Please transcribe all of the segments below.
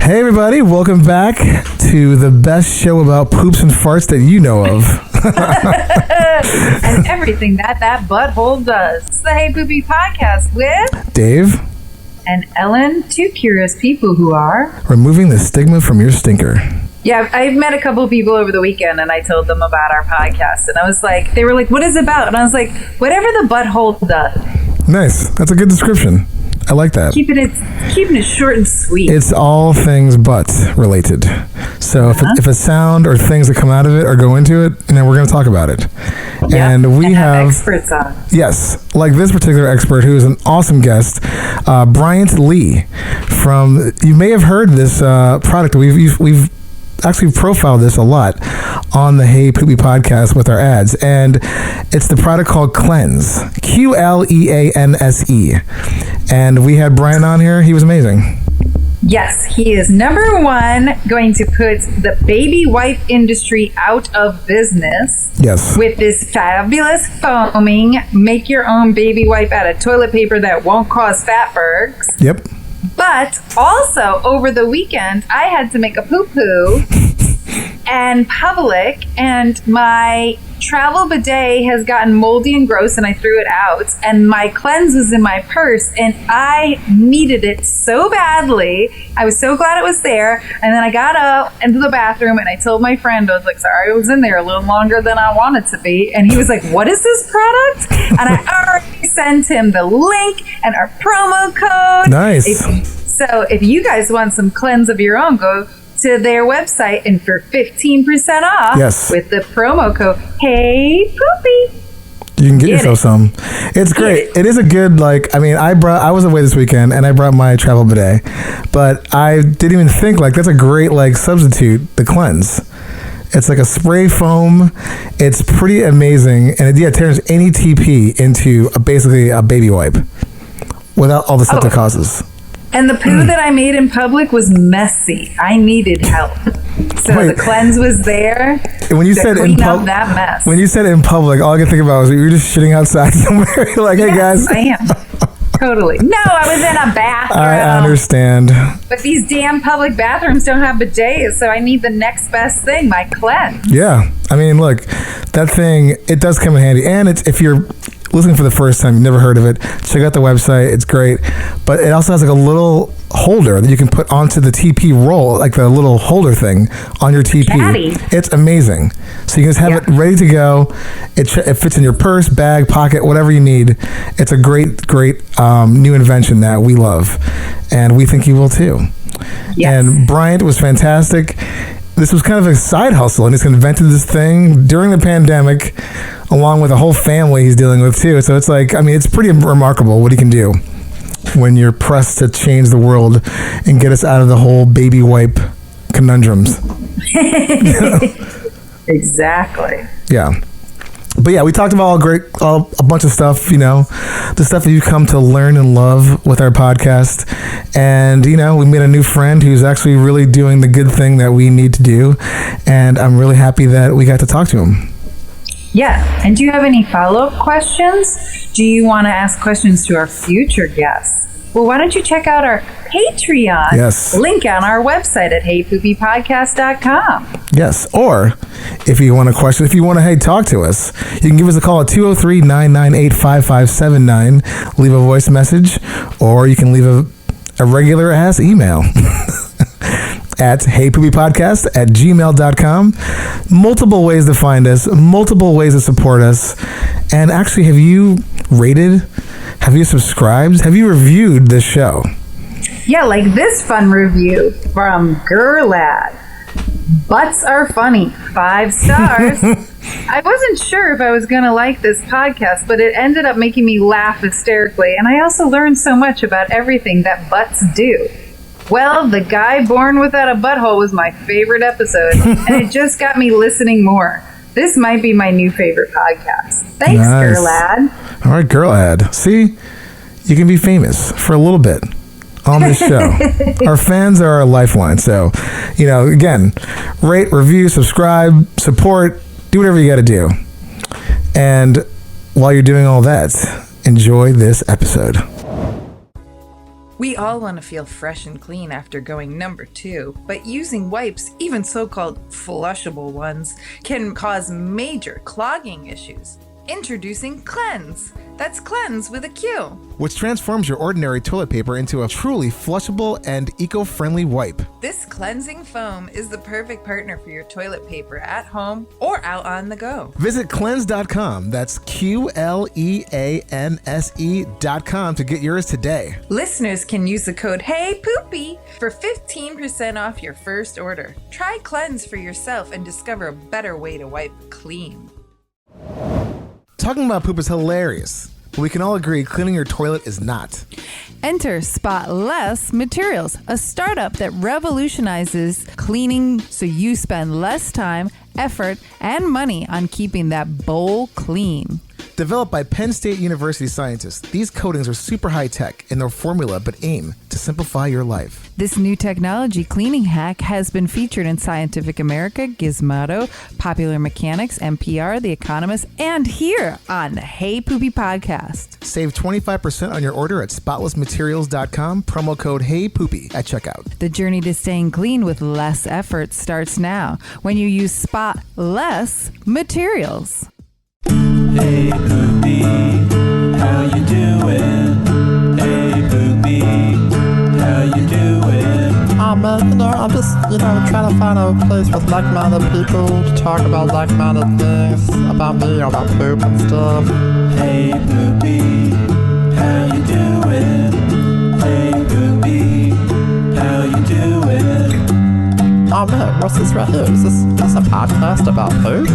Hey everybody, welcome back to the best show about poops and farts that you know of. And everything that butthole does. It's the Hey Poopy Podcast with Dave and Ellen, two curious people who are removing the stigma from your stinker. Yeah, I've met a couple of people over the weekend and I told them about our podcast and I was like, they were like, what is it about? And I was like, whatever the butthole does. Nice. That's a good description. I like that. Keeping it short and sweet. It's all things butt related. So if a sound or things that come out of it or go into it, we're going to talk about it. Yep. And we have experts on. Yes, like this particular expert who is an awesome guest, Bryant Lee. You may have heard this product. We've actually profiled this a lot on the Hey Poopy Podcast with our ads, and it's the product called Qleanse, Qleanse. And we had Brian on here. He was amazing. Yes, he is number one going to put the baby wipe industry out of business. Yes. With this fabulous foaming, make your own baby wipe out of toilet paper that won't cause fatbergs. Yep. But also over the weekend, I had to make a poo-poo in public, and my travel bidet has gotten moldy and gross and I threw it out, and my Qleanse was in my purse and I needed it so badly. I was so glad it was there, and then I got up into the bathroom and I told my friend, I was like, sorry I was in there a little longer than I wanted to be, and he was like, what is this product? And I already sent him the link and our promo code. Nice. If you guys want some Qleanse of your own, go to their website and for 15% off with the promo code Hey Poopy. You can get yourself some. It's great. It is a good, I was away this weekend and I brought my travel bidet, but I didn't even think that's a great substitute, the Qleanse. It's like a spray foam. It's pretty amazing, and it turns any TP into basically a baby wipe without all the stuff it causes. And the poo that I made in public was messy. I needed help. So the Qleanse was there when you to said clean up that mess. When you said in public, all I could think about was you were just shitting outside somewhere. You're like, hey guys. I am. Totally. No, I was in a bathroom. I understand. But these damn public bathrooms don't have bidets, so I need the next best thing, my Qleanse. Yeah. Look, that thing, it does come in handy. And if you're listening for the first time, you've never heard of it, check out the website. It's great. But it also has a little holder that you can put onto the TP roll, the little holder thing on your TP. Caddy. It's amazing. So you can just have it ready to go. It fits in your purse, bag, pocket, whatever you need. It's a great new invention that we love, and we think you will too. Yes. And Bryant was fantastic. This was kind of a side hustle, and he's invented this thing during the pandemic, along with a whole family he's dealing with too. So it's it's pretty remarkable what he can do when you're pressed to change the world and get us out of the whole baby wipe conundrums. Exactly. Yeah. But yeah, we talked about a bunch of stuff, the stuff that you come to learn and love with our podcast. And, we made a new friend who's actually really doing the good thing that we need to do. And I'm really happy that we got to talk to him. Yeah. And do you have any follow-up questions? Do you want to ask questions to our future guests? Well, why don't you check out our Patreon link on our website at heypoopypodcast.com. Yes. Or if you want to talk to us, you can give us a call at 203-998-5579. Leave a voice message, or you can leave a regular ass email at heypoopypodcast@gmail.com. Multiple ways to find us, multiple ways to support us. And actually, have you rated? Have you subscribed? Have you reviewed this show? Yeah, like this fun review from Girlad. Butts are funny. 5 stars. I wasn't sure if I was going to like this podcast, but it ended up making me laugh hysterically. And I also learned so much about everything that butts do. Well, The Guy Born Without a Butthole was my favorite episode, and it just got me listening more. This might be my new favorite podcast. Thanks, nice. Girlad. All right, Girlad. See, you can be famous for a little bit on this show. Our fans are our lifeline. So, again, rate, review, subscribe, support, do whatever you got to do. And while you're doing all that, enjoy this episode. We all want to feel fresh and clean after going number 2, but using wipes, even so-called flushable ones, can cause major clogging issues. Introducing Qleanse. That's Qleanse with a Q. Which transforms your ordinary toilet paper into a truly flushable and eco-friendly wipe. This cleansing foam is the perfect partner for your toilet paper at home or out on the go. Visit Qleanse.com. That's Qleanse.com to get yours today. Listeners can use the code HeyPoopy for 15% off your first order. Try Qleanse for yourself and discover a better way to wipe clean. Talking about poop is hilarious, but we can all agree cleaning your toilet is not. Enter SpotLess Materials, a startup that revolutionizes cleaning so you spend less time, effort, and money on keeping that bowl clean. Developed by Penn State University scientists, these coatings are super high-tech in their formula but aim to simplify your life. This new technology cleaning hack has been featured in Scientific America, Gizmodo, Popular Mechanics, NPR, The Economist, and here on the Hey Poopy Podcast. Save 25% on your order at SpotLessMaterials.com, promo code HeyPoopy at checkout. The journey to staying clean with less effort starts now when you use SpotLess Materials. Hey Poopy, how you doing? Hey Poopy, how you doing? I'm just, trying to find a place with like-minded people to talk about like-minded things about me, about poop and stuff. Hey Poopy, how you doing? Hey Poopy, how you doing? Oh man, what's this right here? Is this a podcast about poop?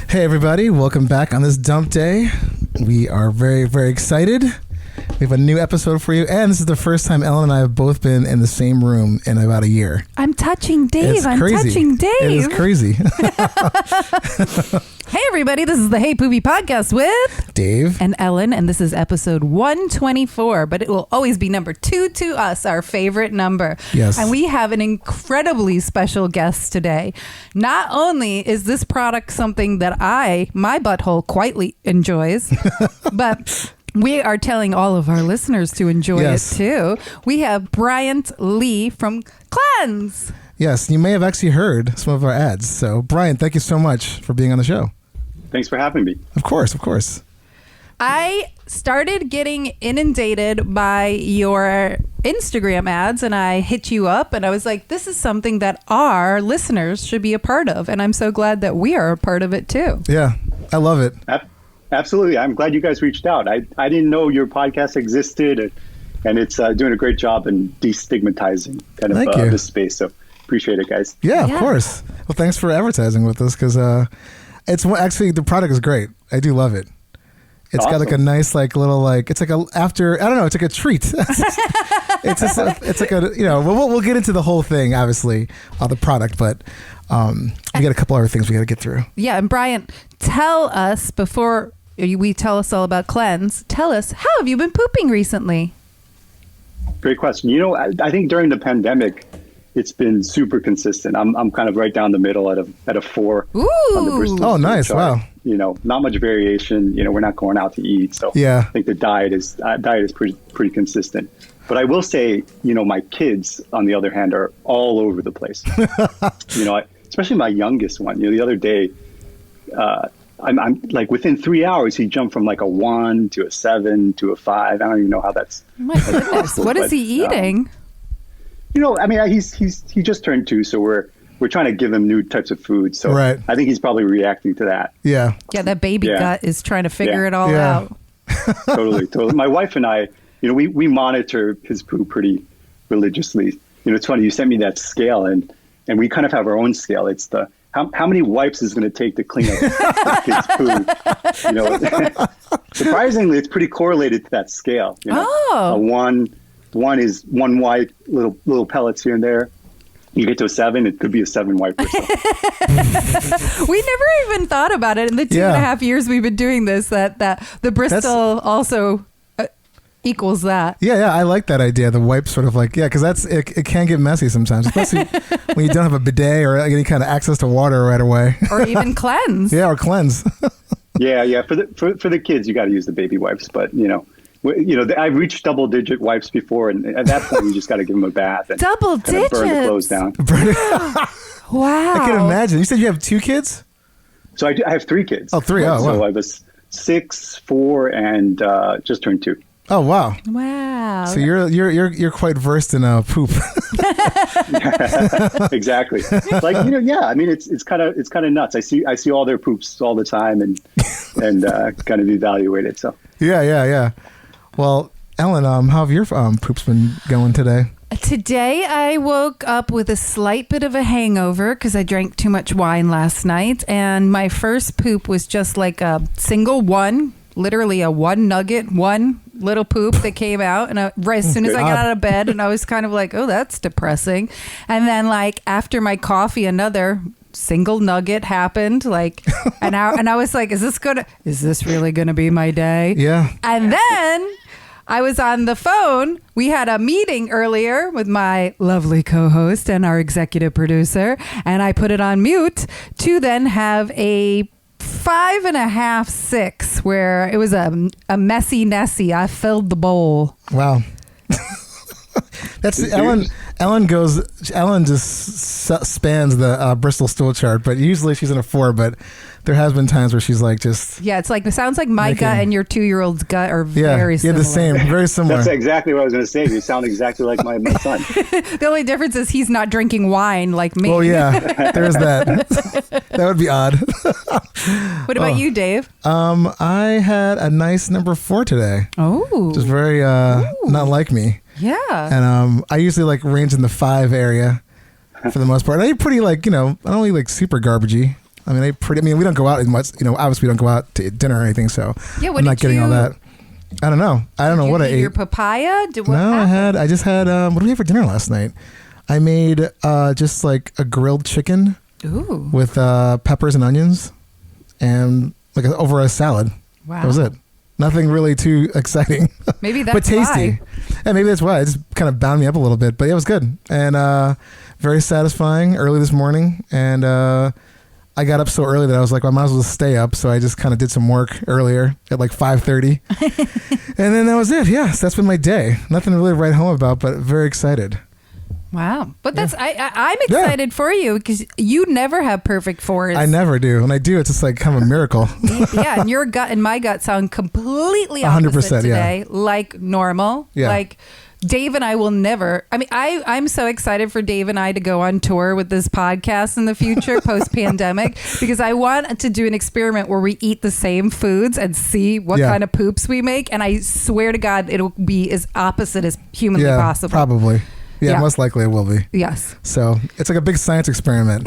Hey everybody, welcome back on this dump day. We are very, very excited. We have a new episode for you, and this is the first time Ellen and I have both been in the same room in about a year. I'm touching Dave. It's crazy. Touching Dave. It is crazy. Hey everybody, this is the Hey Poopy Podcast with Dave and Ellen, and this is episode 124, but it will always be number 2 to us, our favorite number. Yes. And we have an incredibly special guest today. Not only is this product something that my butthole quietly enjoys, but we are telling all of our listeners to enjoy it too. We have Bryant Lee from Qleanse. Yes, you may have actually heard some of our ads. So, Brian, thank you so much for being on the show. Thanks for having me. Of course, of course. I started getting inundated by your Instagram ads, and I hit you up, and I was like, this is something that our listeners should be a part of, and I'm so glad that we are a part of it too. Yeah, I love it. Absolutely. I'm glad you guys reached out. I didn't know your podcast existed, and it's doing a great job in destigmatizing kind of this space. So appreciate it, guys. Yeah, of course. Well, thanks for advertising with us, because actually the product is great. I do love it. It's awesome. Got like a nice little it's like a after, I don't know, it's like a treat. it's like a, we'll get into the whole thing, obviously, the product, but we got a couple other things we got to get through. Yeah, and Brian, tell us before we tell us all about Qleanse, tell us, how have you been pooping recently? Great question. I think during the pandemic, it's been super consistent. I'm kind of right down the middle at a 4 on the Bristol. Oh, nice! Chart. Wow. Not much variation. We're not going out to eat, so I think the diet is pretty consistent. But I will say, my kids, on the other hand, are all over the place. Especially my youngest one. The other day, I'm like within 3 hours, he jumped from like a 1 to a 7 to a 5. I don't even know how that's. My goodness, what is he eating? He just turned 2, so we're trying to give him new types of food. So I think he's probably reacting to that. Yeah. Yeah, that baby gut is trying to figure it all out. Totally. My wife and I, we monitor his poop pretty religiously. It's funny, you sent me that scale, and we kind of have our own scale. It's the how many wipes is going to take to clean up the kid's poop. Surprisingly, it's pretty correlated to that scale. A 1 is 1 wipe, little pellets here and there. You get to a 7, it could be a 7 wipe or so. We never even thought about it in the 2.5 years we've been doing this, that the Bristol also equals that. Yeah, I like that idea. The wipe sort of because it can get messy sometimes, especially when you don't have a bidet or any kind of access to water right away. Or even Qleanse. Yeah, or Qleanse. Yeah. For the kids, you got to use the baby wipes, but I've reached double-digit wipes before, and at that point, you just got to give them a bath and Double kind of burn the clothes digits? down. Wow. I can imagine. You said you have 2 kids? So I have 3 kids. Oh, 3. Oh, So wow. I was 6, 4, and just turned 2. Oh, wow. Wow. So you're quite versed in poop. Exactly. Like, I mean, it's kind of nuts. I see all their poops all the time and kind of evaluate it. So Yeah. Well, Ellen, how have your poops been going today? Today, I woke up with a slight bit of a hangover because I drank too much wine last night. And my first poop was just like a single one, literally a one nugget, one little poop that came out. And as soon as I got out of bed, and I was kind of like, oh, that's depressing. And then like after my coffee, another single nugget happened. Like, and I was like, is this really going to be my day? Yeah. And then I was on the phone. We had a meeting earlier with my lovely co-host and our executive producer, and I put it on mute to then have a 5.5, 6, where it was a messy Nessie. I filled the bowl. Wow. That's Ellen. Ellen just spans the Bristol stool chart, but usually she's in a 4. But there has been times where she's like just It's like it sounds like my gut and your 2-year-old's gut are very similar. the same, very similar. that's exactly what I was going to say. You sound exactly like my son. The only difference is he's not drinking wine like me. Oh yeah, there's that. That would be odd. What about you, Dave? I had a nice number 4 today. Oh, Just very not like me. yeah. And I usually like range in the 5 area for the most part. I eat pretty I don't eat like super garbagey. I mean, we don't go out as much. Obviously we don't go out to dinner or anything, so Yeah, what I'm not did getting all you- that. I don't know. I don't know what I ate. Your papaya? I just had what did we have for dinner last night? I made just like a grilled chicken Ooh. with peppers and onions and like over a salad. Wow. That was it. Nothing really too exciting. Maybe that's but tasty. why. Yeah, maybe that's why. It just kind of bound me up a little bit, but it was good and very satisfying early this morning. And I got up so early that I was like, well, I might as well stay up. So I just kind of did some work earlier at like 5:30, and then that was it. Yes, that's been my day. Nothing to really write home about, but very excited. Wow. But that's I'm excited for you because you never have perfect 4s. I never do. When I do, it's just like kind of a miracle. Yeah, and your gut and my gut sound completely opposite 100%, today, like normal. Yeah. Like Dave and I will never. I mean, I'm so excited for Dave and I to go on tour with this podcast in the future, post pandemic, because I want to do an experiment where we eat the same foods and see what kind of poops we make. And I swear to God, it'll be as opposite as humanly possible. Probably. Yeah, Yeah. most likely it will be. Yes. So it's like a big science experiment.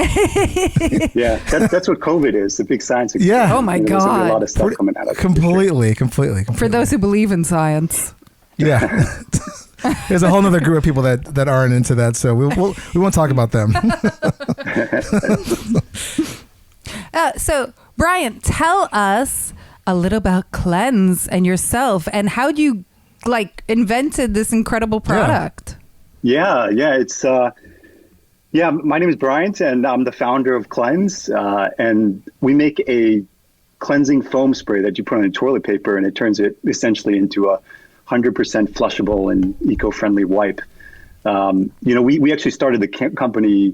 Yeah, that's what COVID is, the big science experiment. Yeah. Oh my There's gonna be God. a lot of stuff coming out of it. Completely. For those who believe in science. Yeah. There's a whole other group of people that aren't into that, so we won't talk about them. So, Bryant, tell us a little about Qleanse and yourself and how you invented this incredible product. Yeah, it's my name is Bryant, and I'm the founder of Qleanse, and we make a cleansing foam spray that you put on toilet paper, and it turns it essentially into a 100% flushable and eco-friendly wipe. We actually started the company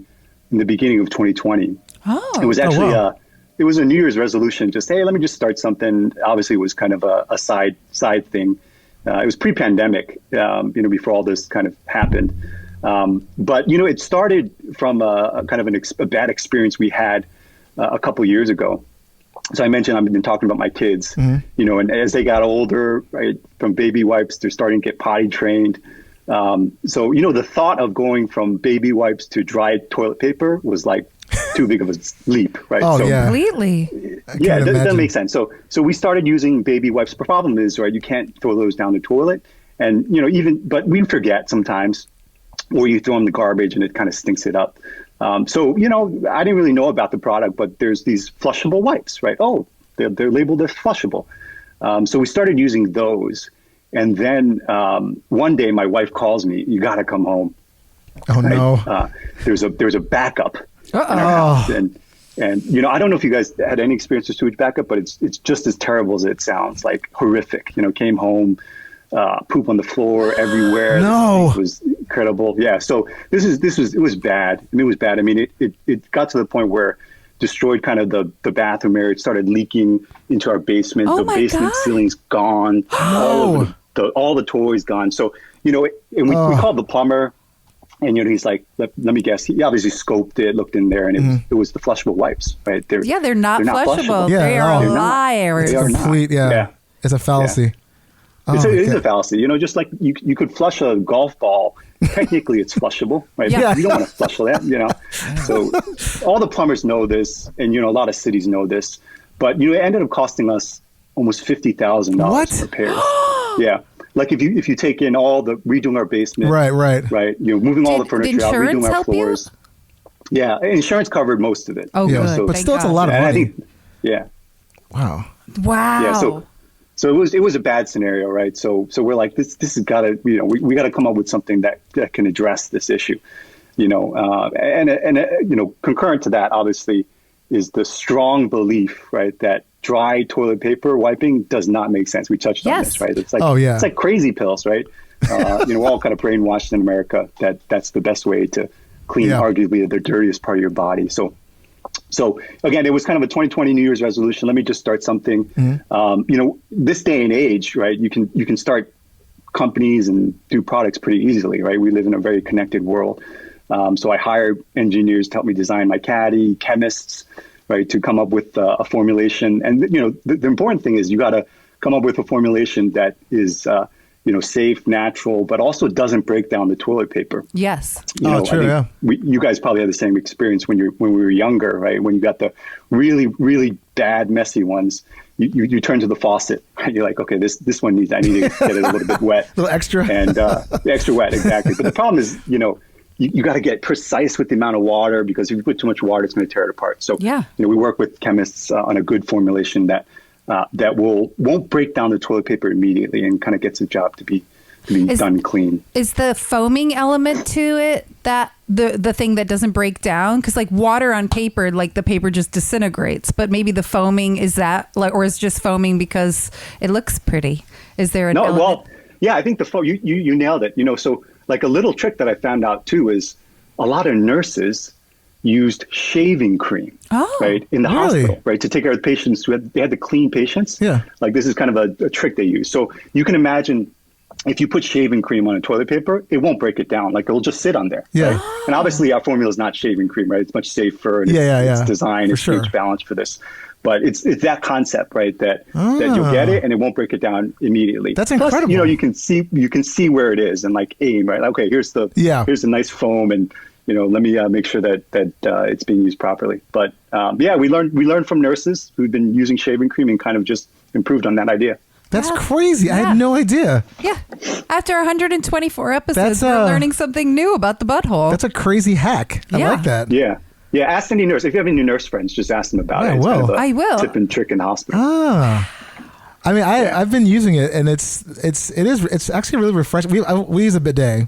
in the beginning of 2020. Oh, It was actually wow. it was a New Year's resolution. Just, hey, let me just start something. Obviously, it was kind of a side thing. It was pre-pandemic, before all this kind of happened. But it started from a kind of a bad experience we had a couple years ago. So I mentioned I've been talking about my kids, and as they got older, right, from baby wipes, they're starting to get potty trained. So the thought of going from baby wipes to dry toilet paper was like too big of a leap, right? Oh, so, yeah. completely. Yeah, it doesn't imagine. make sense. So we started using baby wipes. The problem is, right, you can't throw those down the toilet, and but we forget sometimes, or you throw them in the garbage and it kind of stinks it up. So I didn't really know about the product, but there's these flushable wipes, right? Oh, they're labeled as flushable. So we started using those, and then one day my wife calls me, "You got to come home." Oh Right? no. There's a backup. Oh. And I don't know if you guys had any experience with sewage backup, but it's just as terrible as it sounds, like horrific. Came home, poop on the floor everywhere. No. It was incredible. Yeah. So it was bad. I mean, it was bad. I mean, it got to the point where destroyed kind of the bathroom area. It started leaking into our basement. Oh the my basement God. ceiling's gone. All the toys gone. So, and we called the plumber, and he's like, let me guess. He obviously scoped it, looked in there, and it was the flushable wipes, right? They're not flushable. Yeah, they are no. liars. They are not. Complete, yeah. It's a fallacy. It my is a God. fallacy. Just like you could flush a golf ball. Technically, it's flushable, right? Yeah. You don't want to flush that, So all the plumbers know this, and a lot of cities know this. But it ended up costing us almost $50,000 What? for repairs. Yeah, like if you take in all the redoing our basement, right, moving all the Did furniture out, insurance redoing our help you? floors. Yeah, insurance covered most of it. Oh, Yeah, good. but Thank still, it's a God. lot of And I money. think, yeah. Wow. Wow. Yeah, so it was a bad scenario, right? So we're like, this has got to, we got to come up with something that can address this issue, and concurrent to that, obviously, is the strong belief, right, that dry toilet paper wiping does not make sense. We touched on this, right? It's like, it's like crazy pills, right? We're all kind of brainwashed in America that that's the best way to clean arguably the dirtiest part of your body. So again, it was kind of a 2020 New Year's resolution. Let me just start something. This day and age, right? You can start companies and do products pretty easily, right? We live in a very connected world. So I hired engineers to help me design my caddy, chemists, right, to come up with a formulation. And the important thing is you got to come up with a formulation that is safe, natural, but also doesn't break down the toilet paper. Yes. I True. think Yeah. you guys probably had the same experience when we were younger, right? When you got the really, really bad, messy ones, you turn to the faucet, and you're like, okay, this one I need to get it a little bit wet, A little extra. and extra wet, exactly. But the problem is, you got to get precise with the amount of water, because if you put too much water, it's going to tear it apart. So, we work with chemists on a good formulation that won't break down the toilet paper immediately and kind of gets the job to be done clean. Is the foaming element to it that the thing that doesn't break down? Because like water on paper, like the paper just disintegrates, but maybe the foaming is that, like, or is just foaming because it looks pretty? Is there an element? Well, yeah, I think the foam, you nailed it. So like a little trick that I found out too is a lot of nurses used shaving cream, right, in the hospital, right, to take care of the patients they had to clean patients. Yeah. Like this is kind of a trick they use. So you can imagine if you put shaving cream on a toilet paper, it won't break it down. Like it'll just sit on there. Yeah. Right? And obviously our formula is not shaving cream, right? It's much safer. And it's designed, it's sure. balanced for this. But it's that concept, right? That you'll get it and it won't break it down immediately. That's incredible. Plus, you can see where it is and like aim, right? Okay, here's the nice foam, and let me make sure that it's being used properly. But we learned from nurses who've been using shaving cream and kind of just improved on that idea. That's crazy. I had no idea. Yeah. After 124 episodes, That's, we're learning something new about the butthole. That's a crazy hack. I like that. Yeah. Yeah. Ask any nurse. If you have any nurse friends, just ask them about it. I will. Kind of I will. Tip and trick in the hospital. I mean, I've been using it, and it's actually really refreshing. We use a bidet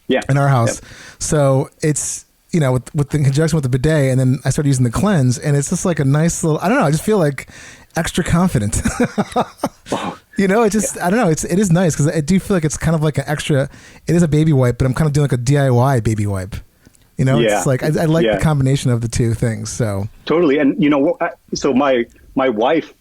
in our house, so it's with the conjunction with the bidet, and then I started using the Qleanse, and it's just like a nice little. I don't know. I just feel like extra confident. It just I don't know. It is nice because I do feel like it's kind of like an extra. It is a baby wipe, but I'm kind of doing like a DIY baby wipe. It's like I like the combination of the two things. So totally, and so my wife,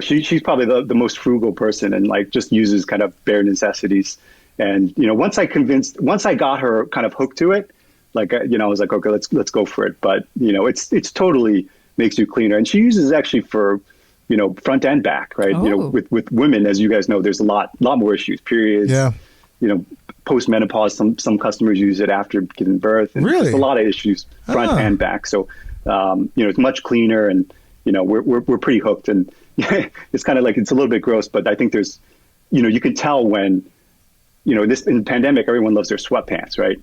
she's probably the most frugal person, and like just uses kind of bare necessities. And once I got her kind of hooked to it, like I was like, okay, let's go for it. But it's totally makes you cleaner, and she uses it actually for front and back, right? Oh. With women, as you guys know, there's a lot more issues, periods. Yeah. Post-menopause, some customers use it after giving birth. And really? There's a lot of issues, front and back. So, it's much cleaner, and, we're pretty hooked. And it's kind of like, it's a little bit gross, but I think there's, you can tell when, this in the pandemic, everyone loves their sweatpants, right?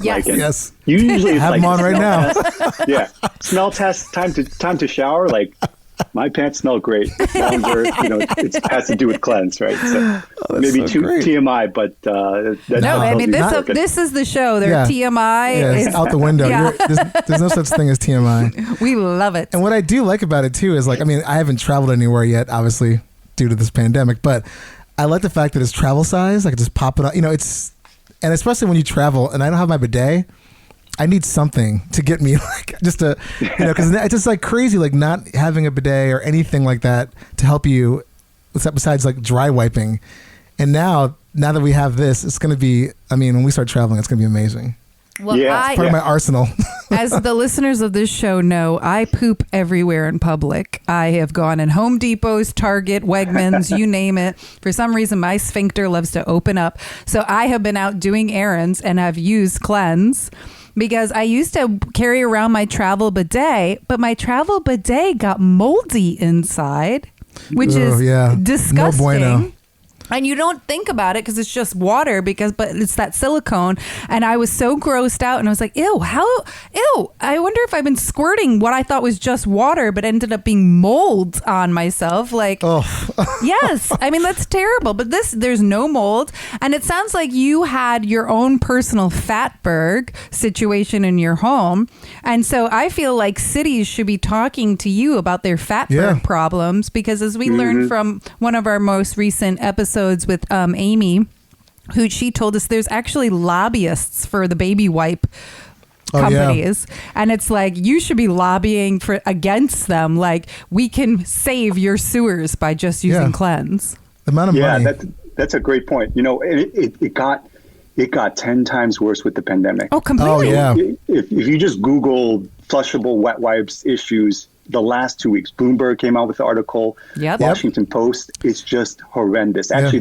Yes. Yes. Usually it's Have like them on right now. yeah. Smell test, time to shower. Like, my pants smell great. Longer, it has to do with Qleanse, right? So maybe so great. TMI, but No, I mean this is the show. Their TMI is out the window. Yeah. There's no such thing as TMI. We love it. And what I do like about it too is like, I mean, I haven't traveled anywhere yet, obviously due to this pandemic, but I like the fact that it's travel size. I can just pop it out. And especially when you travel and I don't have my bidet, I need something to get me like just to, because it's just like crazy, like not having a bidet or anything like that to help you besides like dry wiping. And now that we have this, it's going to be, when we start traveling, it's going to be amazing. Well, It's part of my arsenal. As the listeners of this show know, I poop everywhere in public. I have gone in Home Depots, Target, Wegmans, you name it. For some reason, my sphincter loves to open up. So I have been out doing errands and have used Qleanse because I used to carry around my travel bidet, but my travel bidet got moldy inside, which is disgusting. No bueno. And you don't think about it because it's just water but it's that silicone. And I was so grossed out and I was like, ew, I wonder if I've been squirting what I thought was just water, but ended up being mold on myself. Like, yes, that's terrible. But there's no mold. And it sounds like you had your own personal fatberg situation in your home. And so I feel like cities should be talking to you about their fatberg problems, because as we learned from one of our most recent episodes with Amy, who she told us there's actually lobbyists for the baby wipe companies, and it's like you should be lobbying against them. Like, we can save your sewers by just using Qleanse. The amount of money. That's a great point. It got 10 times worse with the pandemic. Oh, completely. Oh, yeah. If you just Google flushable wet wipes issues, the last 2 weeks, Bloomberg came out with an article, Washington Post, it's just horrendous. Actually,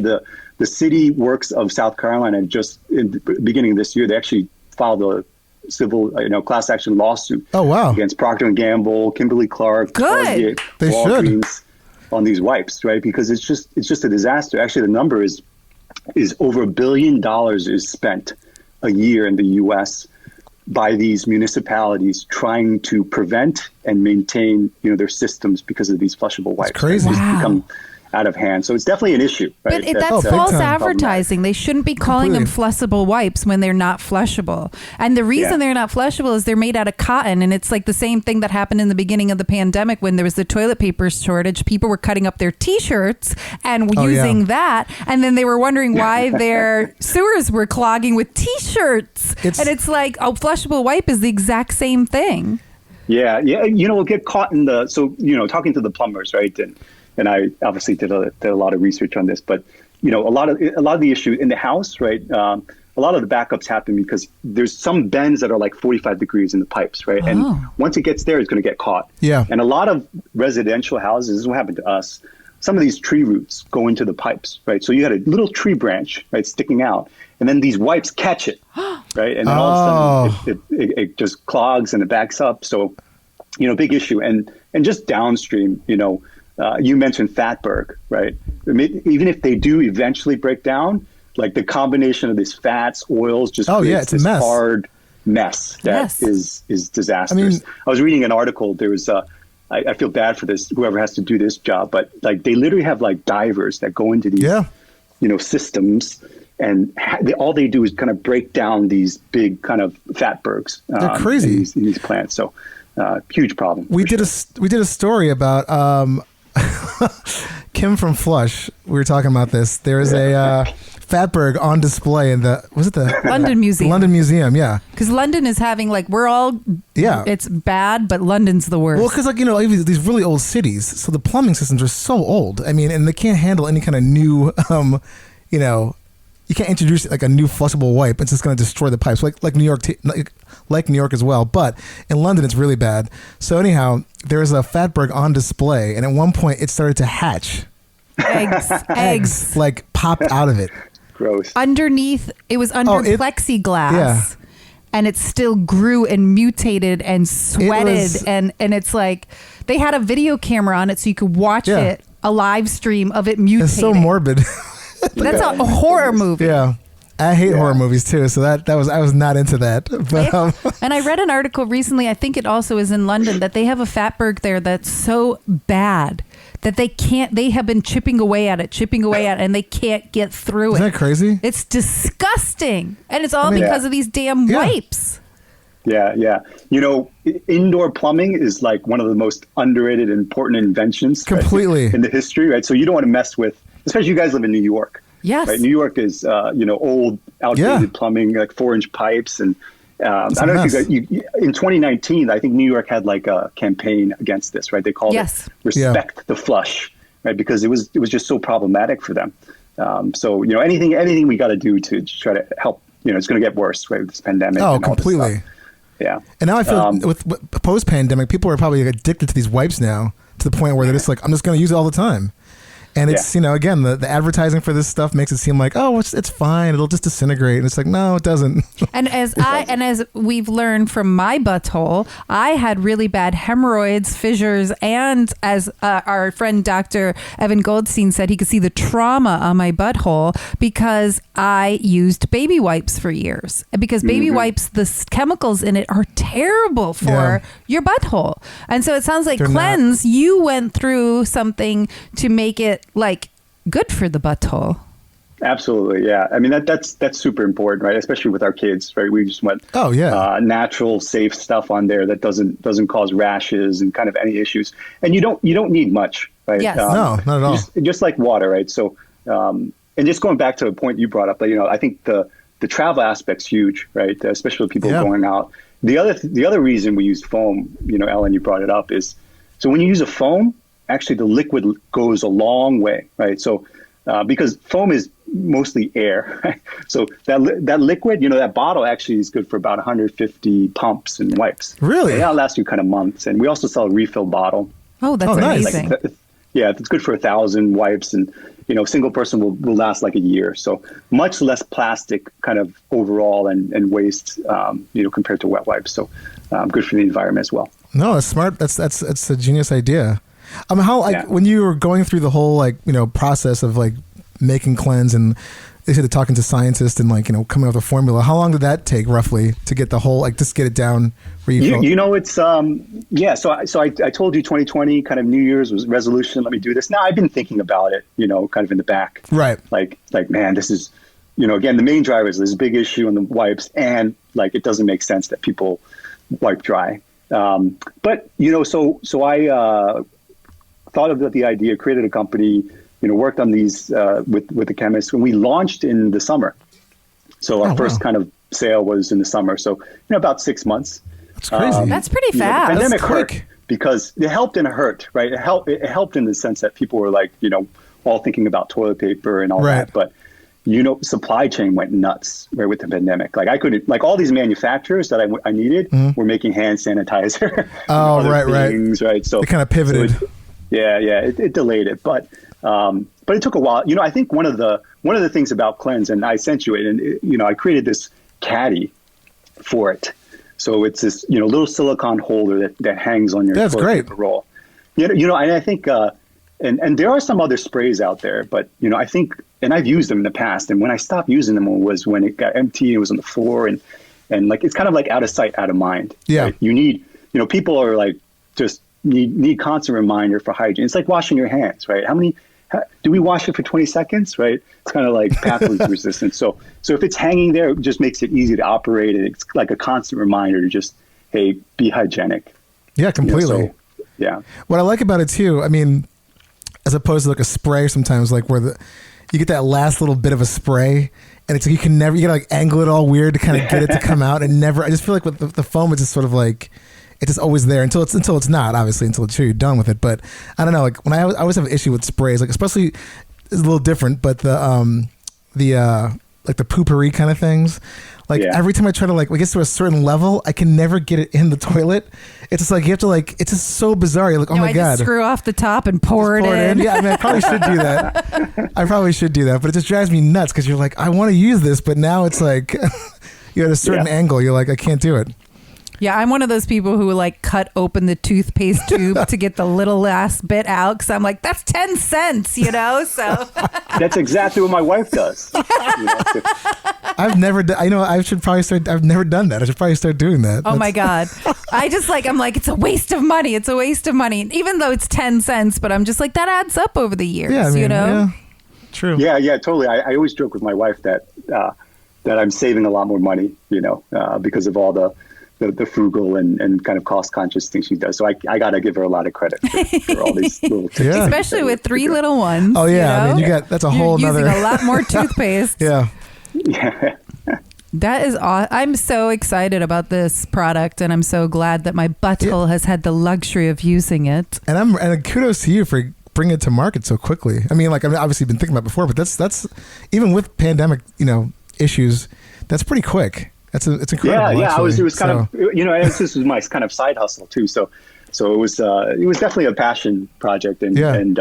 the city works of South Carolina, just in the beginning of this year, they actually filed a civil, class action lawsuit against Procter & Gamble, Kimberly-Clark, Target, Walgreens on these wipes, right? Because it's just a disaster. Actually, the number is over $1 billion is spent a year in the U.S. by these municipalities trying to prevent and maintain, their systems because of these flushable wipes. It's crazy. It's become out of hand. So it's definitely an issue. Right? But that's false advertising. They shouldn't be calling them flushable wipes when they're not flushable. And the reason they're not flushable is they're made out of cotton. And it's like the same thing that happened in the beginning of the pandemic when there was the toilet paper shortage. People were cutting up their T-shirts and using that. And then they were wondering why their sewers were clogging with T-shirts. And it's like a flushable wipe is the exact same thing. Yeah. We'll get caught in talking to the plumbers, right? And I obviously did a lot of research on this, but a lot of the issue in the house, right? A lot of the backups happen because there's some bends that are like 45 degrees in the pipes, right? And once it gets there, it's going to get caught. Yeah. And a lot of residential houses, this is what happened to us. Some of these tree roots go into the pipes, right? So you had a little tree branch, right, sticking out, and then these wipes catch it, right? And then all of a sudden it just clogs and it backs up. So, big issue. And just downstream, you mentioned fatberg, right? Even if they do eventually break down, like the combination of these fats, oils, just creates this hard mess that is disastrous. I was reading an article. There was I feel bad for whoever has to do this job, but like they literally have like divers that go into these systems, and all they do is kind of break down these big kind of fatbergs. They're crazy in these plants. So huge problem. We did a story about Kim from Flush. We were talking about this. There is a fatberg on display in the London Museum. London Museum, because London is having it's bad, but London's the worst. Well, because these really old cities, so the plumbing systems are so old. And they can't handle any kind of new you can't introduce like a new flushable wipe. It's just going to destroy the pipes, like New York, like New York as well. But in London, it's really bad. So anyhow, there was a fatberg on display, and at one point, it started to hatch. Eggs like popped out of it. Gross. Underneath, it was under plexiglass. Yeah. And it still grew and mutated and sweated, and it's like they had a video camera on it so you could watch it, a live stream of it mutating. It's so morbid. That's a horror movie. Yeah. I hate horror movies too, so I was not into that. But, and I read an article recently, I think it also is in London, that they have a fatberg there that's so bad that they have been chipping away at it, and they can't get through Isn't that crazy? It's disgusting. And it's all because of these damn wipes. Yeah. Indoor plumbing is like one of the most underrated and important inventions completely in the history, right? So you don't want to mess with especially you guys live in New York. Yes. Right? New York is, old, outdated plumbing, like 4-inch pipes. And I don't know if in 2019, I think New York had like a campaign against this, right? They called it Respect the Flush, right? Because it was just so problematic for them. So, anything we got to do to try to help, it's going to get worse, right? With this pandemic. Oh, completely. Yeah. And now I feel with post-pandemic, people are probably addicted to these wipes now to the point where they're just like, I'm just going to use it all the time. And it's, again, the advertising for this stuff makes it seem like, oh, it's fine. It'll just disintegrate. And it's like, no, it doesn't. And as we've learned from my butthole, I had really bad hemorrhoids, fissures, and as our friend Dr. Evan Goldstein said, he could see the trauma on my butthole because I used baby wipes for years. Because baby wipes, the chemicals in it are terrible for your butthole. And so it sounds like Qleanse, you went through something to make it like good for the butthole. Absolutely, yeah. I mean that's super important, right? Especially with our kids, right? We just went natural, safe stuff on there that doesn't cause rashes and kind of any issues. And you don't need much, right? Yes. No, not at all. Just like water, right? So, and just going back to a point you brought up, I think the travel aspect's huge, right? Especially with people going out. The other reason we use foam, Ellen, you brought it up, is so when you use a foam, actually the liquid goes a long way, right? So because foam is mostly air, right? So that liquid, that bottle actually is good for about 150 pumps and wipes. Really? So that'll last you kind of months. And we also sell a refill bottle. Oh, that's amazing. It's good for 1,000 wipes, and single person will last like a year. So much less plastic kind of overall and waste, compared to wet wipes. So good for the environment as well. No, that's smart. That's a genius idea. When you were going through the whole process of like making Qleanse, and they said talking to scientists and coming up with a formula, how long did that take roughly to get the whole just get it down where you felt? It's so I told you 2020 kind of New Year's was resolution, let me do this. Now I've been thinking about it, kind of in the back, right? Like man, this is again the main driver is this big issue on the wipes, and it doesn't make sense that people wipe dry. But so I thought of the idea, created a company, worked on these with the chemists, and we launched in the summer. So our first kind of sale was in the summer. So about 6 months. That's crazy. That's pretty fast. The pandemic hurt because it helped and it hurt, right? It helped in the sense that people were like, all thinking about toilet paper and all that, but supply chain went nuts, right, with the pandemic. Like I couldn't, all these manufacturers that I needed were making hand sanitizer. Oh, things, right. So they kind of pivoted. So it delayed it, but it took a while. I think one of the things about Qleanse, and I sent you it, and I created this caddy for it. So it's this little silicone holder that hangs on your toilet paper roll. And I think and there are some other sprays out there, but I think, and I've used them in the past, and when I stopped using them was when it got empty and it was on the floor, and it's kind of like out of sight, out of mind. Yeah, right? You need people are like just need constant reminder for hygiene. It's like washing your hands, right? Do we wash it for 20 seconds, right? It's kind of like pathogen resistant. So if it's hanging there, it just makes it easy to operate. And it's like a constant reminder to just, hey, be hygienic. Yeah, completely. What I like about it too, I mean, as opposed to like a spray sometimes, like where you get that last little bit of a spray, and it's like you gotta like angle it all weird to kind of get it to come out, and I just feel like with the foam, it's just sort of like, it's just always there until it's not, obviously, until you're done with it. But I don't know, like when I always have an issue with sprays, like especially it's a little different, but the poopery kind of things, like every time I try to like it gets to a certain level, I can never get it in the toilet. It's just like you have to it's just so bizarre. You're like, oh my god, just screw off the top and pour it in. Yeah, I mean, I probably should do that. But it just drives me nuts because you're like, I want to use this, but now it's like you're at a certain angle. You're like, I can't do it. Yeah, I'm one of those people who like cut open the toothpaste tube to get the little last bit out because I'm like, that's 10 cents, So that's exactly what my wife does. I've never done. I should probably start. I've never done that. I should probably start doing that. Oh my god, I'm like, it's a waste of money. It's a waste of money, even though it's 10 cents. But I'm just like, that adds up over the years. Yeah, Yeah, true. Yeah, totally. I always joke with my wife that I'm saving a lot more money, because of all the the frugal and kind of cost conscious things she does. So I got to give her a lot of credit for all these little tips. Yeah. Especially with 3 little ones. Oh yeah, you know? I mean that's a whole You're nother. using a lot more toothpaste. Yeah. Yeah. That is awesome. I'm so excited about this product, and I'm so glad that my butthole has had the luxury of using it. And kudos to you for bringing it to market so quickly. I mean, obviously been thinking about it before, but that's even with pandemic, issues, that's pretty quick. It's incredible. Yeah. Actually. It was kind of, this was my kind of side hustle too. So it was definitely a passion project and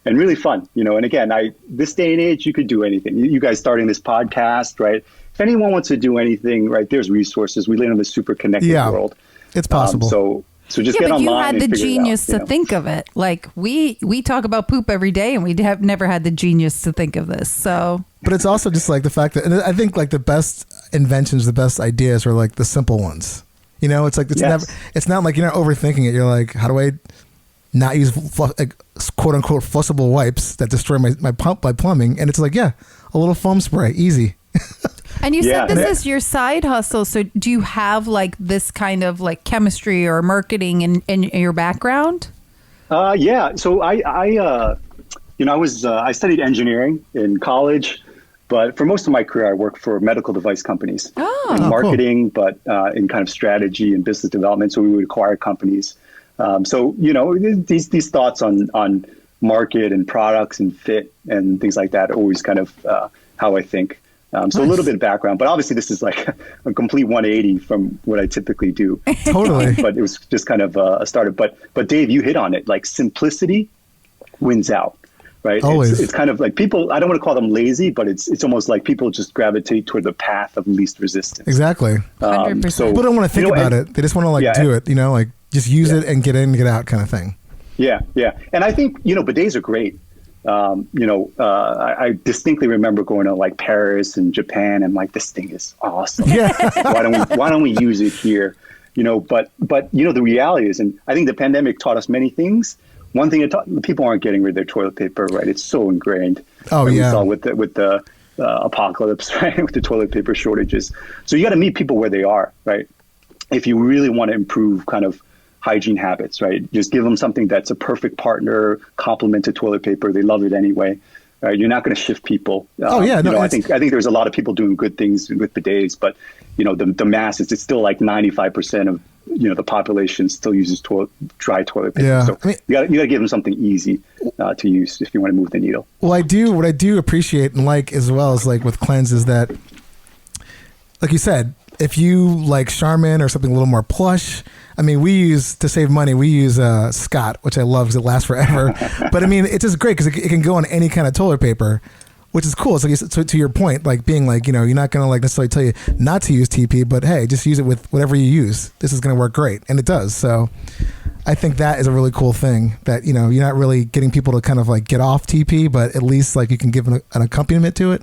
really fun, and again, this day and age, you could do anything. You guys starting this podcast, right? If anyone wants to do anything, right, there's resources. We live in a super connected world. It's possible. So just get but online. you had and the figure it genius out, to think of it. Like we talk about poop every day, and we have never had the genius to think of this. So, but it's also just like the fact that, and I think like the best inventions, the best ideas are like the simple ones. It's like it's not like you're not overthinking it. You're like, how do I not use quote unquote flushable wipes that destroy my plumbing? And it's like, a little foam spray, easy. And you said this is your side hustle. So do you have like this kind of like chemistry or marketing in your background? Yeah. So I studied engineering in college, but for most of my career, I worked for medical device companies in marketing, but in kind of strategy and business development. So we would acquire companies. These thoughts on market and products and fit and things like that are always kind of how I think. So a little bit of background, but obviously this is like a complete 180 from what I typically do. Totally. But it was just kind of a startup. But Dave, you hit on it. Like simplicity wins out, right? Always. It's kind of like people, I don't want to call them lazy, but it's almost like people just gravitate toward the path of least resistance. Exactly. 100%. So People don't want to think about it. They just want to do it, like just use it and get in and get out kind of thing. Yeah. And I think, bidets are great. I distincly remember going to like Paris and Japan and like, this thing is awesome. Yeah. why don't we use it here? But the reality is, and I think the pandemic taught us many things. One thing people aren't getting rid of their toilet paper, right? It's so ingrained. Oh, We yeah. saw with the apocalypse, right? With the toilet paper shortages. So you got to meet people where they are, right? If you really want to improve kind of hygiene habits, right? Just give them something that's a perfect partner, complement to toilet paper. They love it anyway, right? You're not going to shift people. I think there's a lot of people doing good things with bidets, but the masses, it's still like 95% of the population still uses dry toilet paper. Yeah. So you got to give them something easy to use if you want to move the needle. Well, what I do appreciate and like as well as like with Qleanse is that, like you said, if you like Charmin or something a little more plush, I mean, to save money, we use Scott, which I love because it lasts forever. But I mean, it's just great because it can go on any kind of toilet paper, which is cool. So to your point, like being like, you're not going to like necessarily tell you not to use TP, but hey, just use it with whatever you use. This is going to work great. And it does. So I think that is a really cool thing that, you're not really getting people to kind of like get off TP, but at least like you can give an accompaniment to it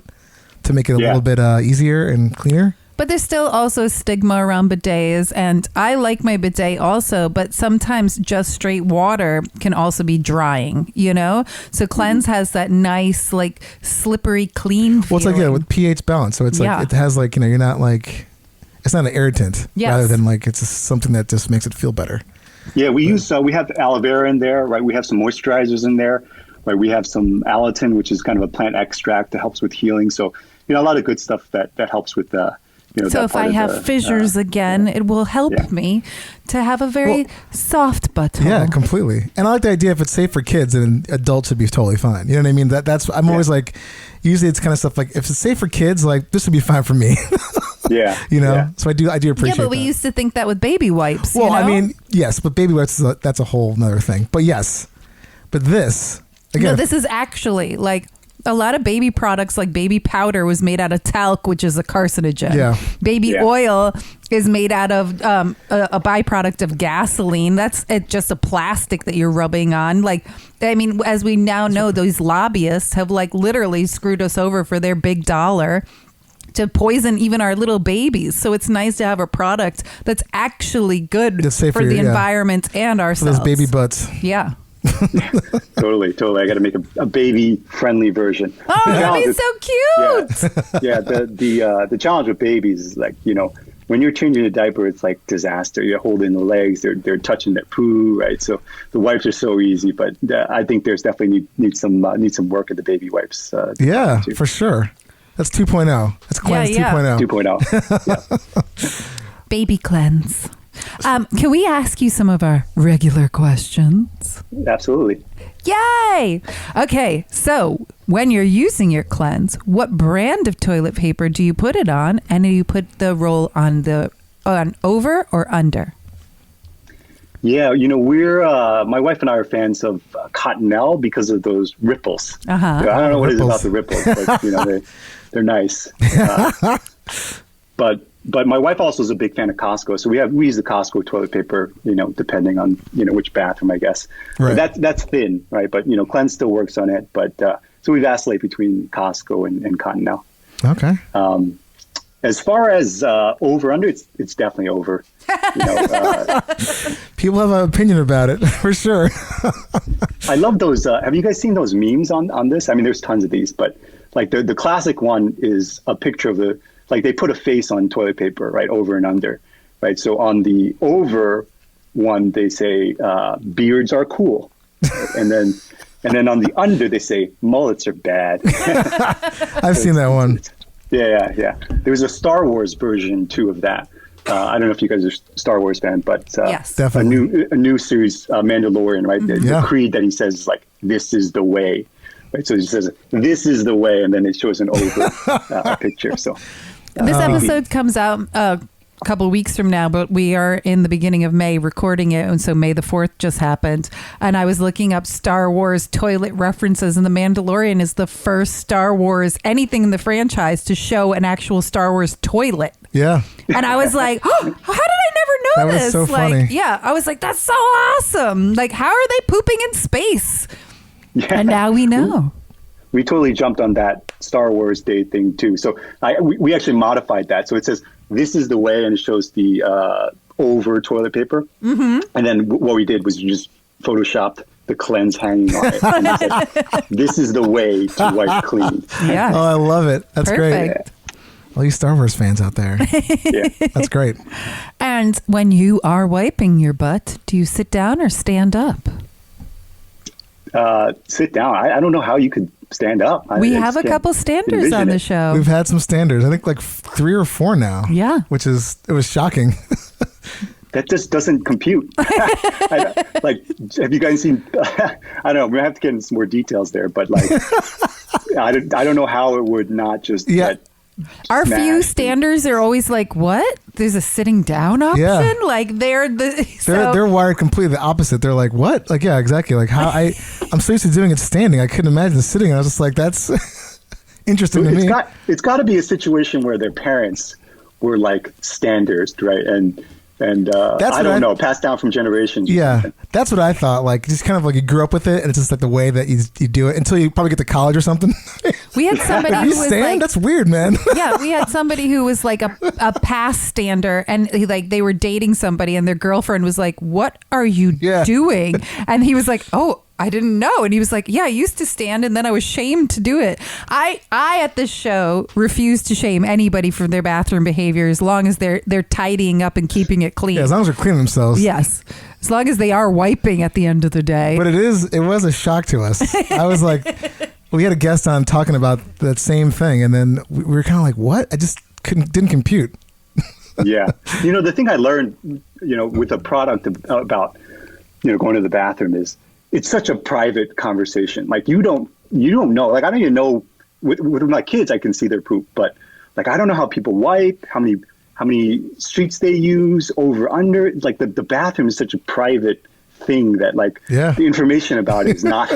to make it a little bit easier and cleaner. But there's still also a stigma around bidets, and I like my bidet also, but sometimes just straight water can also be drying, So Qleanse has that nice, like, slippery, clean feeling. Well, it's like, with pH balance. So it's like, it has like, you're not like, it's not an irritant rather than like, it's just something that just makes it feel better. Yeah, we have aloe vera in there, right? We have some moisturizers in there, right? We have some alatin, which is kind of a plant extract that helps with healing. So, a lot of good stuff that helps with so if I have fissures again, it will help me to have a very soft butthole. Yeah, completely. And I like the idea if it's safe for kids, then adults should be totally fine. You know what I mean? That's I'm always like, usually it's kind of stuff like if it's safe for kids, like this would be fine for me. So I do appreciate. Yeah, but we used to think that with baby wipes. Well, I mean, yes, but baby wipes that's a whole nother thing. But yes, but this again. No, this is actually like. A lot of baby products like baby powder was made out of talc, which is a carcinogen. Yeah. Baby oil is made out of a byproduct of gasoline. That's just a plastic that you're rubbing on. Like, I mean, as we now know, those lobbyists have like literally screwed us over for their big dollar to poison even our little babies. So it's nice to have a product that's actually good for the environment and ourselves. For those baby butts. Yeah. Totally. I got to make a baby-friendly version. Oh, that'd be so cute. Yeah. The challenge with babies is like, when when you're changing a diaper, it's like disaster. You're holding the legs, they're touching their poo, right? So the wipes are so easy, but I think there's definitely need some work at the baby wipes. Yeah, for sure. That's 2.0. That's Qleanse 2.0. 2.0. Yeah. Baby Qleanse. Can we ask you some of our regular questions? Absolutely. Yay! Okay, so when you're using your Qleanse, what brand of toilet paper do you put it on, and do you put the roll on over or under? Yeah, we're my wife and I are fans of Cottonelle because of those ripples. Uh-huh. I don't know what it is Ripples. about the ripples, but they're nice. But my wife also is a big fan of Costco, so we use the Costco toilet paper, depending on which bathroom, I guess. Right. But that's thin, right? But Qleanse still works on it. But so we vacillate between Costco and Cottonelle. Okay. As far as over under, it's definitely over. People have an opinion about it for sure. I love those. Have you guys seen those memes on this? I mean, there's tons of these, but like the classic one is a picture of like they put a face on toilet paper, right, over and under, right? So on the over one, they say beards are cool, right? and then on the under they say mullets are bad. I've seen that one. Yeah. There was a Star Wars version too of that. I don't know if you guys are Star Wars fan, but Yes. Definitely. a new series, Mandalorian, right? The creed that he says is like, "This is the way." Right, so he says, "This is the way," and then it shows an over picture. So This episode comes out a couple of weeks from now, but we are in the beginning of May recording it, and so May the 4th just happened. And I was looking up Star Wars toilet references, and The Mandalorian is the first Star Wars anything in the franchise to show an actual Star Wars toilet. Yeah. And I was like, oh, how did I never know That was this? so funny. Yeah, I was like, that's so awesome. Like, how are they pooping in space? yeah. And now we know. We totally jumped on that Star Wars Day thing too. So we actually modified that. So it says, "This is the way," and it shows the over toilet paper. Mm-hmm. And then what we did was you just photoshopped the Qleanse hanging on it. And it said, "This is the way to wipe clean." Yeah. Oh, I love it. That's Perfect. great. All you Star Wars fans out there. Yeah. That's great. And when you are wiping your butt, do you sit down or stand up? Sit down. I don't know how you could stand up. We I have just a can't couple standers envision on the it. show. We've had some standards. I think like 3 or 4 now. Yeah. It was shocking. That just doesn't compute. Have you guys seen? I don't know. We have to get into some more details there, but like, I don't know how it would not just Yeah. get Our few smashed. standers are always like, what? There's a sitting down option? Yeah. Like they're They're wired completely the opposite. They're like, what? Like, yeah, exactly. Like how I'm so used to doing it standing. I couldn't imagine sitting. And I was just like, that's interesting to me. It's got to be a situation where their parents were like standards, right? And That's I what don't know, passed down from generations. Yeah, that's what I thought. Like, just kind of like you grew up with it, and it's just like the way that you do it until you probably get to college or something. We had somebody who You was stand? like, That's weird, man. yeah, we had somebody who was like a pass stander, and they were dating somebody, and their girlfriend was like, "What are you Yeah. doing?" And he was like, "Oh, I didn't know." And he was like, "Yeah, I used to stand, and then I was shamed to do it." I at this show refuse to shame anybody for their bathroom behavior as long as they're tidying up and keeping it clean. Yeah, as long as they're cleaning themselves. Yes, as long as they are wiping at the end of the day. But it was a shock to us. I was like, we had a guest on talking about that same thing, and then we were kind of like, what? I just didn't compute. Yeah. The thing I learned, with a product about, going to the bathroom is it's such a private conversation. Like you don't know, like, I don't even know with my kids, I can see their poop, but like, I don't know how people wipe, how many streets they use, over, under. Like the bathroom is such a private thing that like Yeah. the information about it is not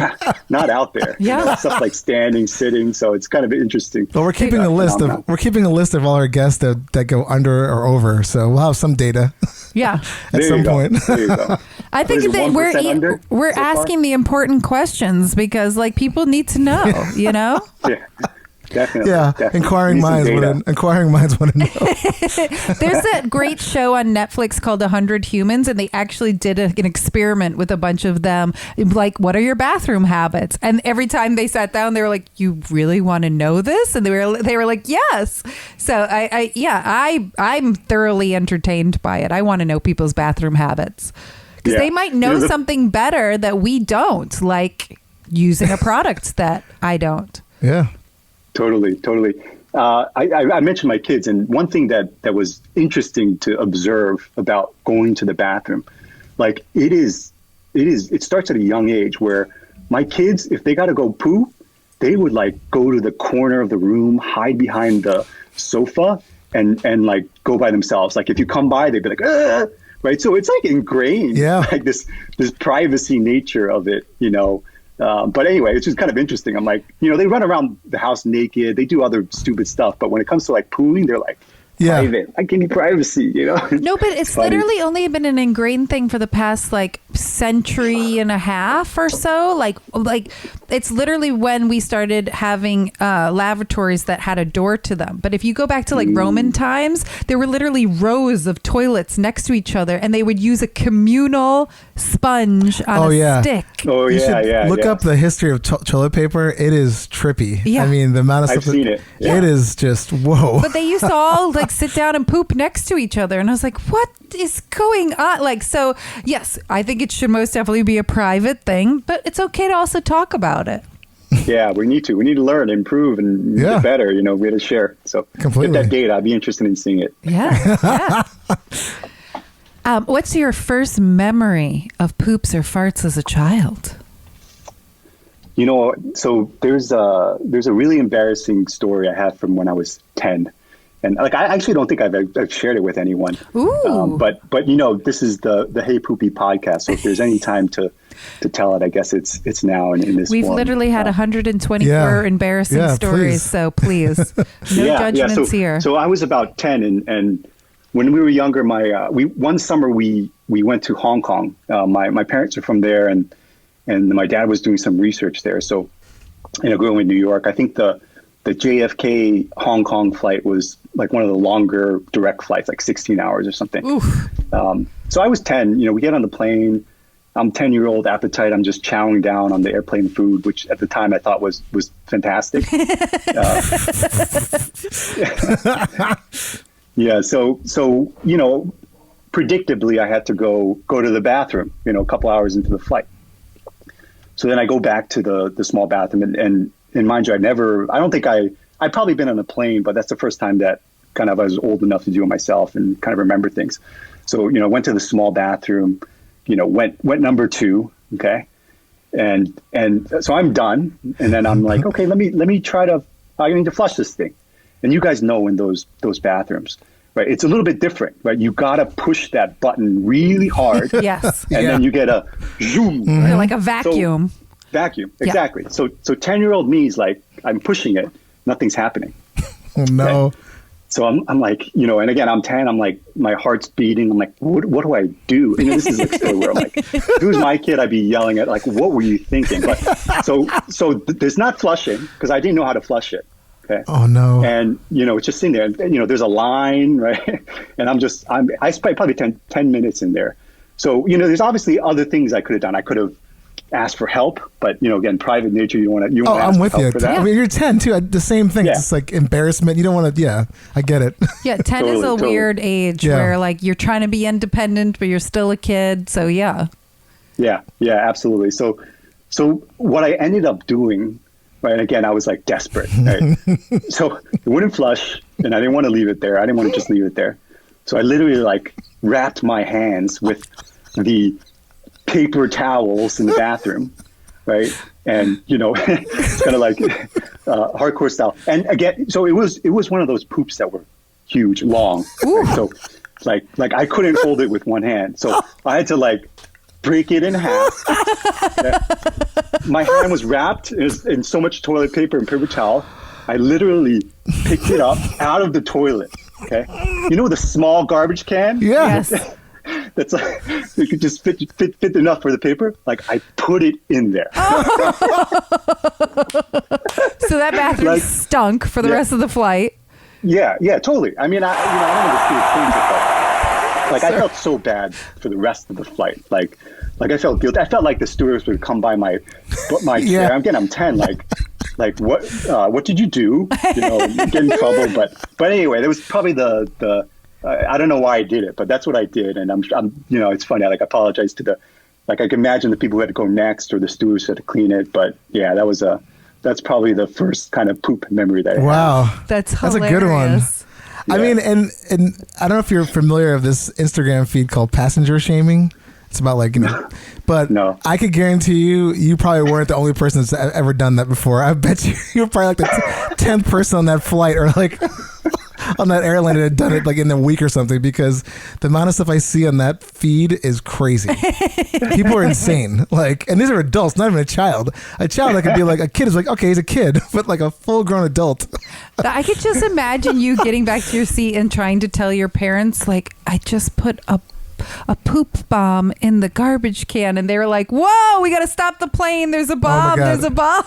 out there. Yeah. Stuff like standing, sitting. So it's kind of interesting. Well, we're keeping a list of all our guests that go under or over. So we'll have some data yeah. at There some you go. point. There you go. I think What is it, that 1% under we're so far? asking the important questions because like people need to know, Yeah. Definitely. Yeah, definitely. inquiring Need some minds data. want to know. There's that great show on Netflix called 100 Humans, and they actually did an experiment with a bunch of them. Like, what are your bathroom habits? And every time they sat down, they were like, "You really want to know this?" And they were like, "Yes." So I'm thoroughly entertained by it. I want to know people's bathroom habits because Yeah. they might know something better that we don't, like using a product that I don't. Yeah. Totally. I mentioned my kids, and one thing that was interesting to observe about going to the bathroom, like it starts at a young age where my kids, if they got to go poo, they would like go to the corner of the room, hide behind the sofa, and like go by themselves. Like if you come by, they'd be like, "Ugh!" Right? So it's like ingrained, like this privacy nature of it, you know. But anyway, it's just kind of interesting. I'm like, you know, they run around the house naked. They do other stupid stuff. But when it comes to like pooing, they're like, private. I give you privacy, you know? No, but it's literally only been an ingrained thing for the past like century and a half or so. Like it's literally when we started having lavatories that had a door to them. But if you go back to like Roman times, there were literally rows of toilets next to each other, and they would use a communal sponge on a stick. Oh, You yeah, should look up the history of toilet paper. It is trippy. Yeah. I mean, the amount of I've stuff. seen it. Yeah. It is just, whoa. But they used to all like sit down and poop next to each other. And I was like, what is going on? Like, so yes, I think it should most definitely be a private thing, but it's okay to also talk about it. Yeah, we need to learn, improve, and get better. You know, we had to share. So Completely. get that data. I'd be interested in seeing it. Yeah. What's your first memory of poops or farts as a child? You know, so there's a really embarrassing story I have from when I was 10. And like, I actually don't think I've shared it with anyone. Ooh. But you know, this is the Hey Poopy podcast. So if there's any time to tell it, I guess it's now in this We've form. literally had 124 embarrassing stories. Please. So please, no judgments here. So I was about 10, and when we were younger, one summer we went to Hong Kong. My parents are from there, and my dad was doing some research there. So, you know, growing in New York, I think the JFK Hong Kong flight was like one of the longer direct flights, like 16 hours or something. So I was 10, you know, we get on the plane. I'm 10-year-old appetite. I'm just chowing down on the airplane food, which at the time I thought was fantastic. Yeah. So, you know, predictably I had to go to the bathroom, you know, a couple hours into the flight. So then I go back to the small bathroom and mind you, I'd probably been on a plane, but that's the first time that kind of I was old enough to do it myself and kind of remember things. So, you know, went to the small bathroom, you know, went number 2. Okay. And so I'm done. And then I'm like, okay, let me try to, I need to flush this thing. And you guys know in those bathrooms, right? It's a little bit different, right? You got to push that button really hard. Yes. And then you get a zoom. Right? Like a vacuum. Vacuum, exactly. Yeah. So 10-year-old me is like, I'm pushing it, nothing's happening. Oh, no. Okay? So I'm like, you know, and again, I'm 10, I'm like, my heart's beating. I'm like, what do I do? You know, this is a story where I'm like, if it was my kid, I'd be yelling at like, what were you thinking? But so there's not flushing because I didn't know how to flush it. Okay. Oh no. And, you know, it's just sitting there and, you know, there's a line, right? And I spent probably 10 minutes in there. So, you know, there's obviously other things I could have done. I could have asked for help, but, you know, again, private nature, you want to ask I'm with for help you. for that. I mean, you're 10 too. The same thing. Yeah. It's like embarrassment. You don't want to, I get it. Yeah, 10 is a weird age where like you're trying to be independent, but you're still a kid. So yeah. Yeah, absolutely. So what I ended up doing, right, again, I was like desperate, right? So it wouldn't flush and I didn't want to leave it there. I didn't want to just leave it there. So I literally like wrapped my hands with the paper towels in the bathroom, right? And, you know, it's kind of like hardcore style. And again, so it was one of those poops that were huge, long. Right? So like I couldn't hold it with one hand. So I had to like break it in half. My hand was wrapped in so much toilet paper and paper towel. I literally picked it up out of the toilet. Okay. You know the small garbage can? Yeah. Yes. that's like, you could just fit enough for the paper. Like I put it in there. So that bathroom stunk for the rest of the flight. Yeah, totally. I mean, I don't understand, but like I felt so bad for the rest of the flight. Like I felt guilty. I felt like the stewardess would come by my chair. I'm 10. Like what did you do? You know, get in trouble. But anyway, there was probably the I don't know why I did it, but that's what I did. And I'm you know, it's funny. I apologize to I can imagine the people who had to go next or the stewards who had to clean it. But yeah, that's probably the first kind of poop memory that I have. Wow. That's a good one. Yeah. I mean, and I don't know if you're familiar of this Instagram feed called passenger shaming. It's about like, you know, but no. I could guarantee you probably weren't the only person that's ever done that before. I bet you're probably like the 10th person on that flight or like on that airline that had done it like in a week or something, because the amount of stuff I see on that feed is crazy. People are insane. Like, and these are adults, not even a child. A child that could be like, a kid is like, okay, he's a kid, but like a full grown adult. I could just imagine you getting back to your seat and trying to tell your parents, like, I just put a poop bomb in the garbage can, and they were like, whoa, we got to stop the plane, there's a bomb, there's a bomb.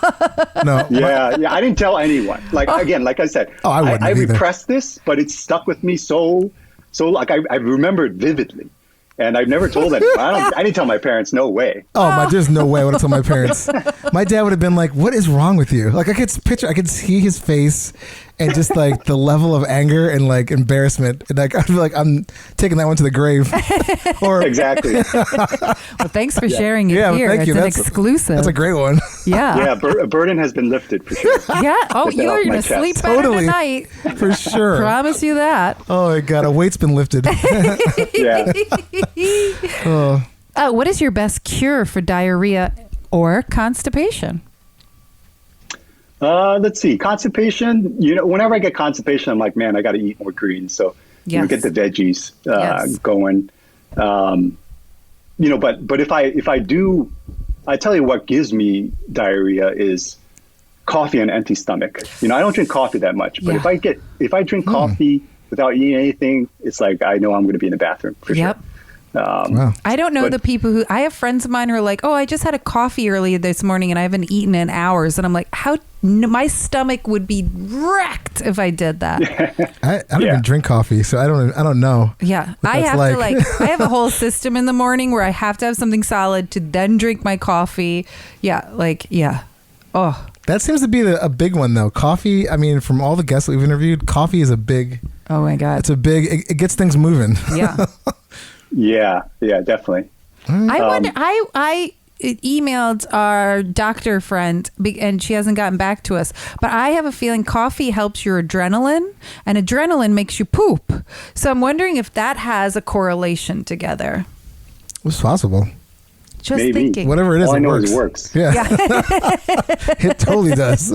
No. Yeah, I didn't tell anyone. Like, again, like I said, I repressed this, but it stuck with me so like I remember it vividly. And I've never told anyone. I didn't tell my parents. No way. There's no way I would have told my parents. My dad would have been like, "What is wrong with you?" Like I could see his face, and just like the level of anger and like embarrassment. And like I feel like I'm taking that one to the grave. Or exactly. Well, thanks for sharing it here. Thank you. It's an exclusive. That's a great one. Yeah. Yeah, a burden has been lifted for sure. Yeah. Oh, you're gonna sleep better tonight. For sure. Promise you that. Oh my God, a weight's been lifted. Yeah. What is your best cure for diarrhea or constipation? Let's see. Constipation. You know, whenever I get constipation, I'm like, man, I got to eat more greens. So you know, get the veggies going. You know, but if I do, I tell you what gives me diarrhea is coffee on an empty stomach. You know, I don't drink coffee that much, but if I drink coffee without eating anything, it's like I know I'm going to be in the bathroom for sure. Wow. I don't know the people who, I have friends of mine who are like, oh, I just had a coffee earlier this morning and I haven't eaten in hours. And I'm like, my stomach would be wrecked if I did that. I don't even drink coffee, so I don't know. Yeah. I have I have a whole system in the morning where I have to have something solid to then drink my coffee. Yeah. Oh. That seems to be a big one though. Coffee, I mean, from all the guests that we've interviewed, coffee is a big, oh my God. It's it gets things moving. Yeah. Yeah, definitely. I wonder. I emailed our doctor friend, and she hasn't gotten back to us. But I have a feeling coffee helps your adrenaline, and adrenaline makes you poop. So I'm wondering if that has a correlation together. It's possible. Just Maybe. thinking. Whatever it is, all I know works. is it works. Yeah. It totally does.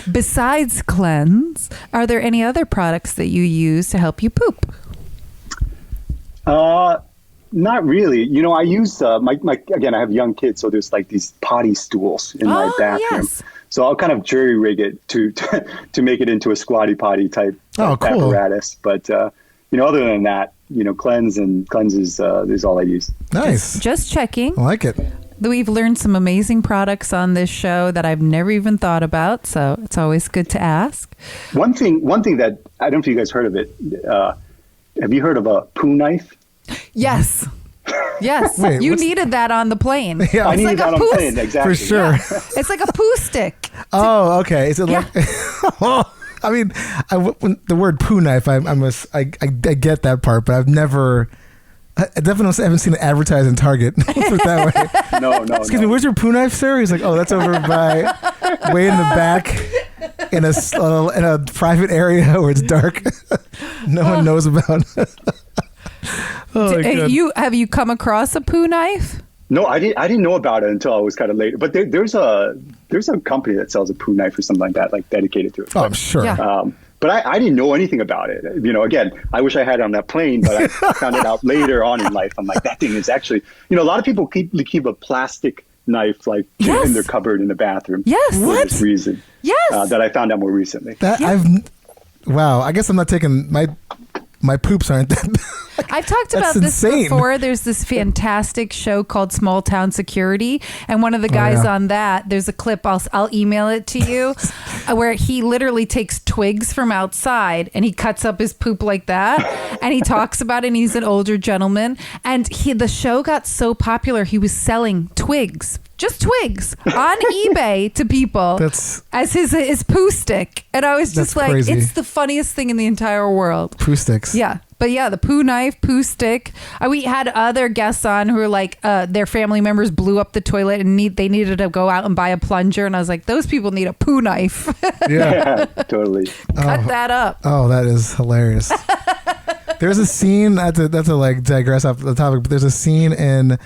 Besides Qleanse, are there any other products that you use to help you poop? Not really. You know, I use again, I have young kids, so there's like these potty stools in my bathroom. Yes. So I'll kind of jury rig it to make it into a squatty potty type apparatus. But you know, other than that, you know, Qleanse is all I use. Nice. Just checking. I like it. We've learned some amazing products on this show that I've never even thought about, so it's always good to ask. One thing that I don't know if you guys heard of it. Have you heard of a poo knife? Yes. Yes. Wait, you needed that on the plane. Yeah, I needed that on the plane, exactly. For sure. Yeah. It's like a poo stick. Oh, okay. Is it like? I mean, when the word poo knife, I get that part, but I've never. I definitely haven't seen it advertised in Target. Put it that way. No. Excuse me, where's your poo knife, sir? He's like, oh, that's over by way in the back in a private area where it's dark. No one knows about. Have you come across a poo knife? No, I didn't know about it until I was kind of late. But there's a company that sells a poo knife or something like that, like dedicated to it. Oh, I'm sure. Yeah. But I didn't know anything about it. You know, again, I wish I had it on that plane, but I found it out later on in life. I'm like, that thing is actually, you know, a lot of people keep a plastic knife like in their cupboard in the bathroom. Yes. For this reason. Yes. That I found out more recently. Wow. I guess I'm not taking my poops aren't that. I've talked That's about this insane. before. There's this fantastic show called Small Town Security, and one of the guys on that, there's a clip, I'll email it to you, where he literally takes twigs from outside and he cuts up his poop like that, and he talks about it, and he's an older gentleman, and the show got so popular, he was selling twigs, just twigs, on eBay to people as his poo stick. And I was just like, crazy. it's the funniest thing in the entire world. Poo sticks. Yeah. But yeah, the poo knife, poo stick. We had other guests on who were like, their family members blew up the toilet and they needed to go out and buy a plunger. And I was like, those people need a poo knife. Yeah, totally. Cut that up. Oh, that is hilarious. There's a scene, not to like digress off the topic, but there's a scene in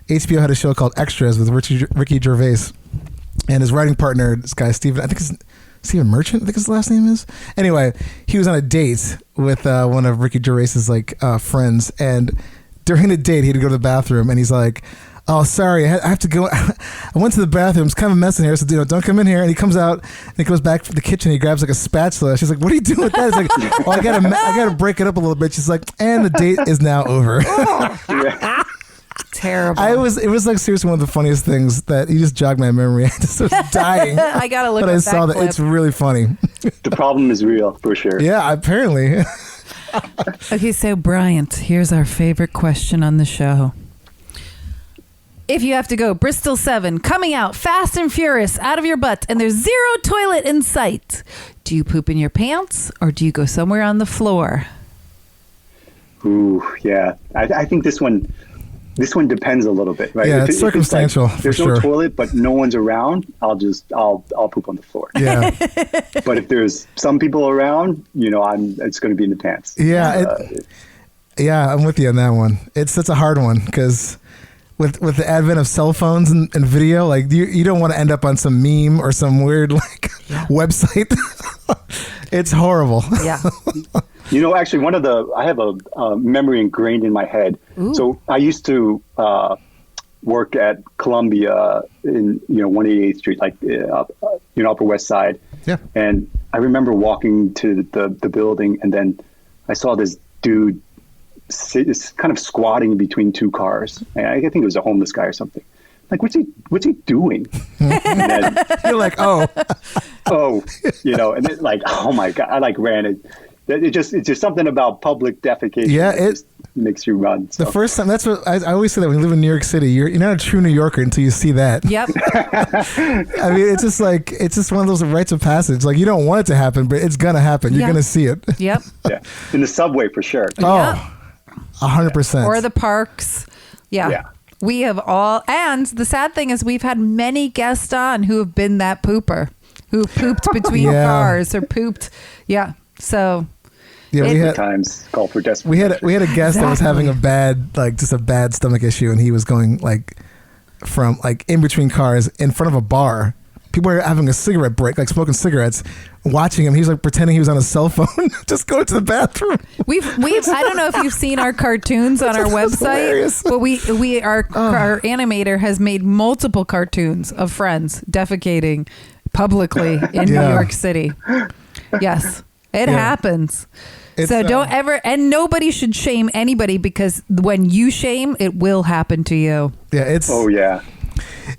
HBO had a show called Extras with Ricky Gervais and his writing partner, this guy, Steven, I think it's Stephen Merchant, I think his last name is. Anyway, he was on a date with one of Ricky Gervais's friends, and during the date, he had to go to the bathroom, and he's like, "Oh, sorry, I have to go. I went to the bathroom. It's kind of a mess in here, so don't come in here." And he comes out and he goes back to the kitchen. He grabs like a spatula. She's like, "What are you doing with that?" He's like, "Oh, I gotta break it up a little bit." She's like, "And the date is now over." Yeah. Terrible. It was like seriously one of the funniest things that you just jogged my memory. I just was dying. I gotta look But at I saw that. clip. It's really funny. The problem is real, for sure. Yeah, apparently. Okay, so Bryant, here's our favorite question on the show. If you have to go Bristol 7, coming out fast and furious out of your butt, and there's zero toilet in sight, do you poop in your pants or do you go somewhere on the floor? Ooh, yeah. I think this one depends a little bit, right? Yeah, If it's if like, circumstantial, for there's sure. no toilet, but no one's around, I'll poop on the floor. Yeah. But if there's some people around, it's going to be in the pants. Yeah. Yeah, I'm with you on that one. That's a hard one because with the advent of cell phones and video, like you don't want to end up on some meme or some weird website. It's horrible. Yeah. Actually, I have a memory ingrained in my head. Ooh. So I used to work at Columbia in 188th Street, Upper West Side. Yeah. And I remember walking to the building, and then I saw this dude kind of squatting between two cars. And I think it was a homeless guy or something. Like, what's he doing? And then, You're like, oh, and then oh my God, I ran it. It's just something about public defecation. Yeah, it just makes you run. So. the first time. That's what I always say that when you live in New York City, you're not a true New Yorker until you see that. Yep. I mean, it's just one of those rites of passage. Like you don't want it to happen, but it's gonna happen. You're Yeah. gonna see it. Yep. Yeah, in the subway for sure. Oh, 100%. Or the parks. Yeah. Yeah. We have all, and the sad thing is we've had many guests on who have been that pooper, who pooped between Yeah. cars or pooped. Yeah. So Yeah, we had Times call for desperate. we had a guest that was having Exactly. just a bad stomach issue, and he was going from in between cars in front of a bar. People were having a cigarette break, smoking cigarettes, watching him. He was pretending he was on a cell phone, just going to the bathroom. we've I don't know if you've seen our cartoons on our hilarious. website, but our animator has made multiple cartoons of friends defecating publicly in New Yeah. York City. Yes, it happens. It's, So don't ever, and nobody should shame anybody, because when you shame, it will happen to you. Yeah, it's. Oh yeah.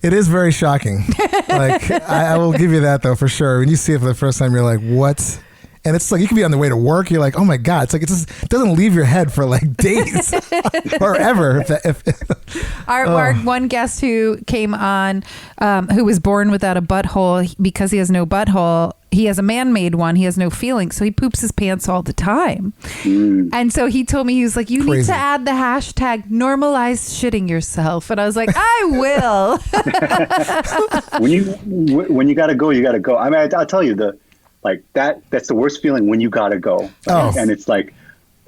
It is very shocking. I will give you that though for sure. When you see it for the first time, you're like, "What?" And it's you can be on the way to work. You're like, "Oh my God!" It's it just doesn't leave your head for days or ever. Our one guest who came on, who was born without a butthole, because he has no butthole, he has a man-made one. He has no feeling, so he poops his pants all the time. And so he told me, he was like, "You need Crazy. to add the hashtag normalize shitting yourself." And I was like, "I will." When you gotta go, you gotta go. I mean, I'll tell you that's the worst feeling when you gotta go. Oh. And it's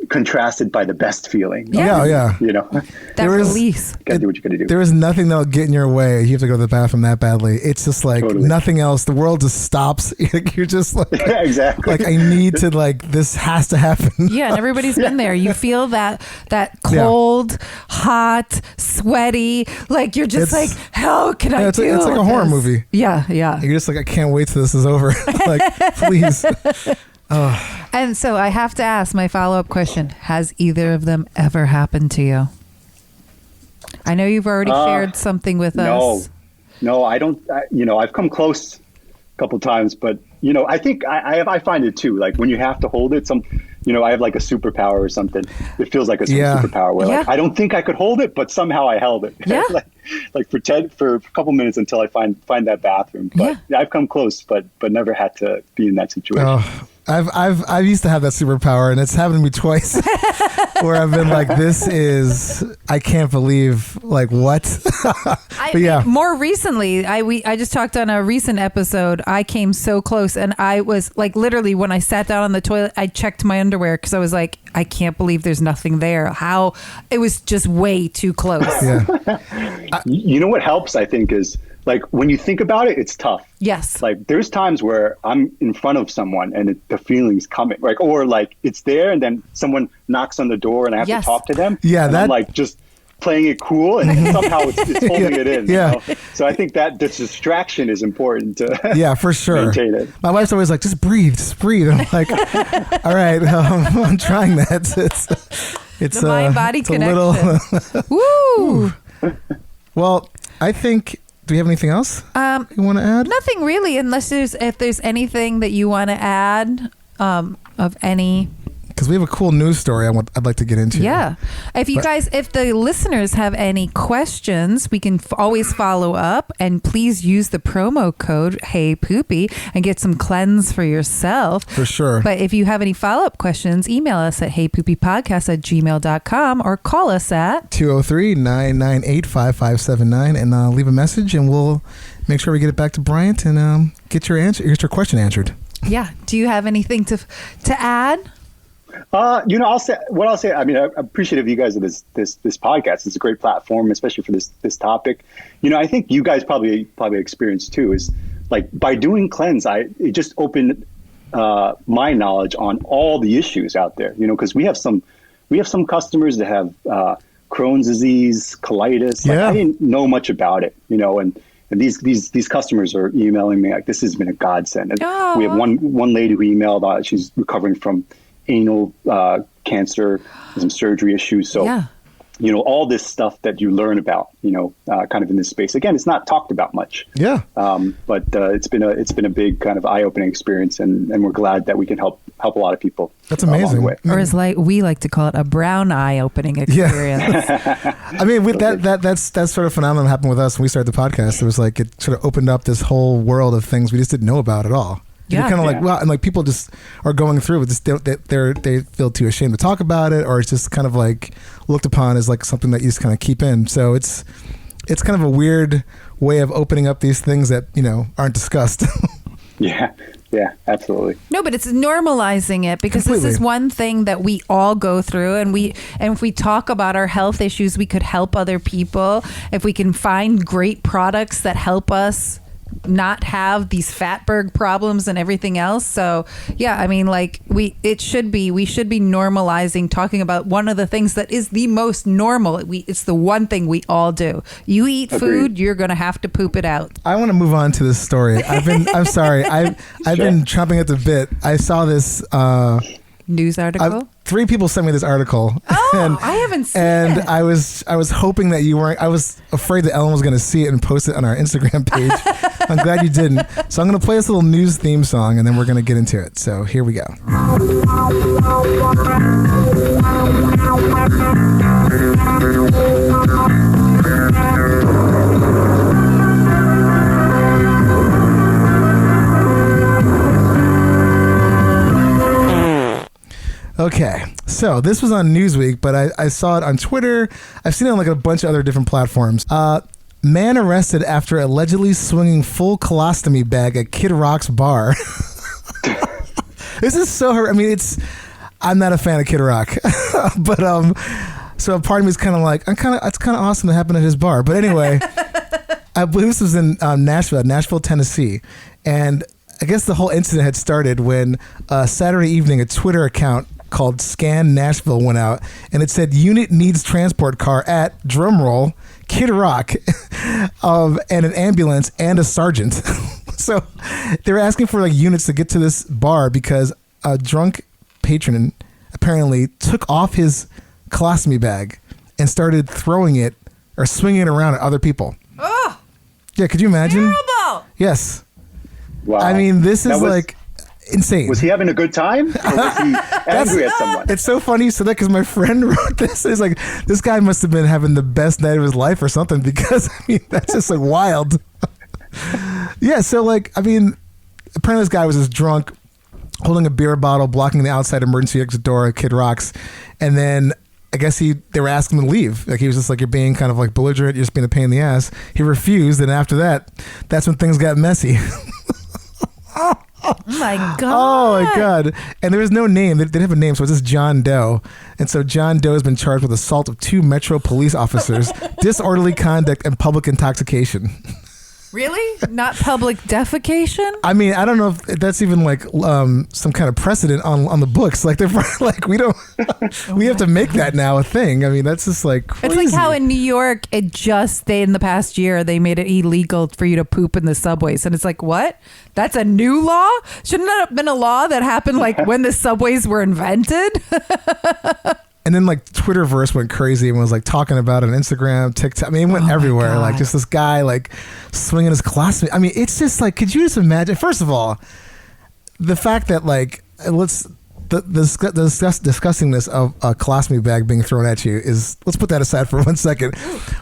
contrasted by the best feeling. Yeah. That There is- release. Gotta do what you gotta do. There is nothing that'll get in your way. You have to go to the bathroom that badly. It's just Totally. nothing else. The world just stops. You're just Yeah, exactly. I need to this has to happen. Yeah, and everybody's been there. You feel that cold, hot, sweaty. You're just It's- how can I it's do like a horror this? movie. Yeah, yeah. You're just I can't wait till this is over. Please. And so I have to ask my follow-up question. Has either of them ever happened to you? I know you've already shared something with us. No, I don't. I've come close a couple times, but I think I find it too. Like when you have to hold it, I have like a superpower or something. It feels like a superpower where like I don't think I could hold it, but somehow I held it. Yeah. like for a couple minutes until I find that bathroom. But I've come close, but never had to be in that situation. Oh, I used to have that superpower, and it's happened to me twice, where I've been like, I can't believe, like, what? But yeah. More recently, I just talked on a recent episode. I came so close, and I was like, literally, when I sat down on the toilet, I checked my underwear because I was like, I can't believe there's nothing there. How it was just way too close. Yeah. You know what helps, I think, is like when you think about it, it's tough. Yes. Like there's times where I'm in front of someone and the feeling's coming, like, or like it's there and then someone knocks on the door and I have to talk to them. Yeah. And I'm like just playing it cool and somehow it's holding it in. Yeah. So I think that this distraction is important to yeah, for sure. maintain it. My wife's always like, just breathe. I'm like, all right, I'm trying that. It's the mind-body connection. Woo! Well, I think. Do we have anything else you want to add? Nothing really, unless if there's anything that you want to add of any. Because we have a cool news story I'd like to get into. Yeah. If the listeners have any questions, we can always follow up, and please use the promo code Hey Poopy and get some Qleanse for yourself. For sure. But if you have any follow-up questions, email us at heypoopypodcast@gmail.com or call us at 203-998-5579 and leave a message, and we'll make sure we get it back to Bryant and get your question answered. Yeah. Do you have anything to add? I'll say. I mean, I'm appreciative of you guys of this podcast. It's a great platform, especially for this topic. I think you guys probably experienced too is like by doing Qleanse, it just opened my knowledge on all the issues out there. Because we have some customers that have Crohn's disease, colitis. Like, I didn't know much about it. And these customers are emailing me like this has been a godsend. And we have one lady who emailed. She's recovering from anal cancer, some surgery issues. So, all this stuff that you learn about, kind of in this space. Again, it's not talked about much. Yeah. But it's been a big kind of eye-opening experience, and we're glad that we can help a lot of people. That's amazing. Or as we like to call it, a brown eye-opening experience. Yeah. I mean, with that's sort of phenomenon happened with us when we started the podcast. It was like it sort of opened up this whole world of things we just didn't know about at all. You're kind of like, well, and like people just are going through with this. They feel too ashamed to talk about it, or it's just kind of like looked upon as like something that you just kind of keep in. So it's kind of a weird way of opening up these things that aren't discussed. Yeah, absolutely. No, but it's normalizing it because Completely. This is one thing that we all go through, and if we talk about our health issues, we could help other people. If we can find great products that help us not have these fatberg problems and everything else. So yeah, I mean, like we should be normalizing talking about one of the things that is the most normal. It's the one thing we all do. You eat food, you're going to have to poop it out. I want to move on to this story. I'm sorry. I've been chomping at the bit. I saw this news article. 3 people sent me this article. Oh, I haven't seen it. And I was hoping that you weren't. I was afraid that Ellen was going to see it and post it on our Instagram page. I'm glad you didn't. So I'm going to play this little news theme song, and then we're going to get into it. So here we go. Okay, so this was on Newsweek, but I saw it on Twitter. I've seen it on like a bunch of other different platforms. Man arrested after allegedly swinging full colostomy bag at Kid Rock's bar. This is so hard. I mean, I'm not a fan of Kid Rock, but so a part of me is kind of like, it's kind of awesome that happened at his bar. But anyway, I believe this was in Nashville, Tennessee, and I guess the whole incident had started when Saturday evening a Twitter account called Scan Nashville went out, and it said unit needs transport car at drumroll Kid Rock and an ambulance and a sergeant. So they were asking for like units to get to this bar because a drunk patron apparently took off his colostomy bag and started throwing it or swinging it around at other people. Oh, Yeah, could you imagine? terrible. Yes. Wow. I mean, this is like insane. Was he having a good time, or was he angry at someone? It's so funny you said that because my friend wrote this. It's like, this guy must have been having the best night of his life or something, because I mean, that's just like wild. Yeah, so like, I mean, apparently this guy was just drunk, holding a beer bottle, blocking the outside emergency exit door at Kid Rock's, and then I guess they were asking him to leave. Like, he was just like, you're being kind of like belligerent, you're just being a pain in the ass. He refused, and after that's when things got messy. Oh my God. Oh my God. And there was no name. They didn't have a name, so it's just John Doe. And so John Doe has been charged with assault of 2 Metro police officers, disorderly conduct, and public intoxication. Really? Not public defecation? I mean, I don't know if that's even like some kind of precedent on the books. Like, they're like, we have to make that now a thing. I mean, that's just like crazy. It's like how in New York, in the past year, they made it illegal for you to poop in the subways. And it's like, what? That's a new law? Shouldn't that have been a law that happened like when the subways were invented? And then like Twitterverse went crazy and was like talking about it on Instagram, TikTok. I mean, it went everywhere. Like, just this guy like swinging his colostomy. I mean, it's just like, could you just imagine? First of all, the fact that like discussing this of a colostomy bag being thrown at you is, let's put that aside for 1 second.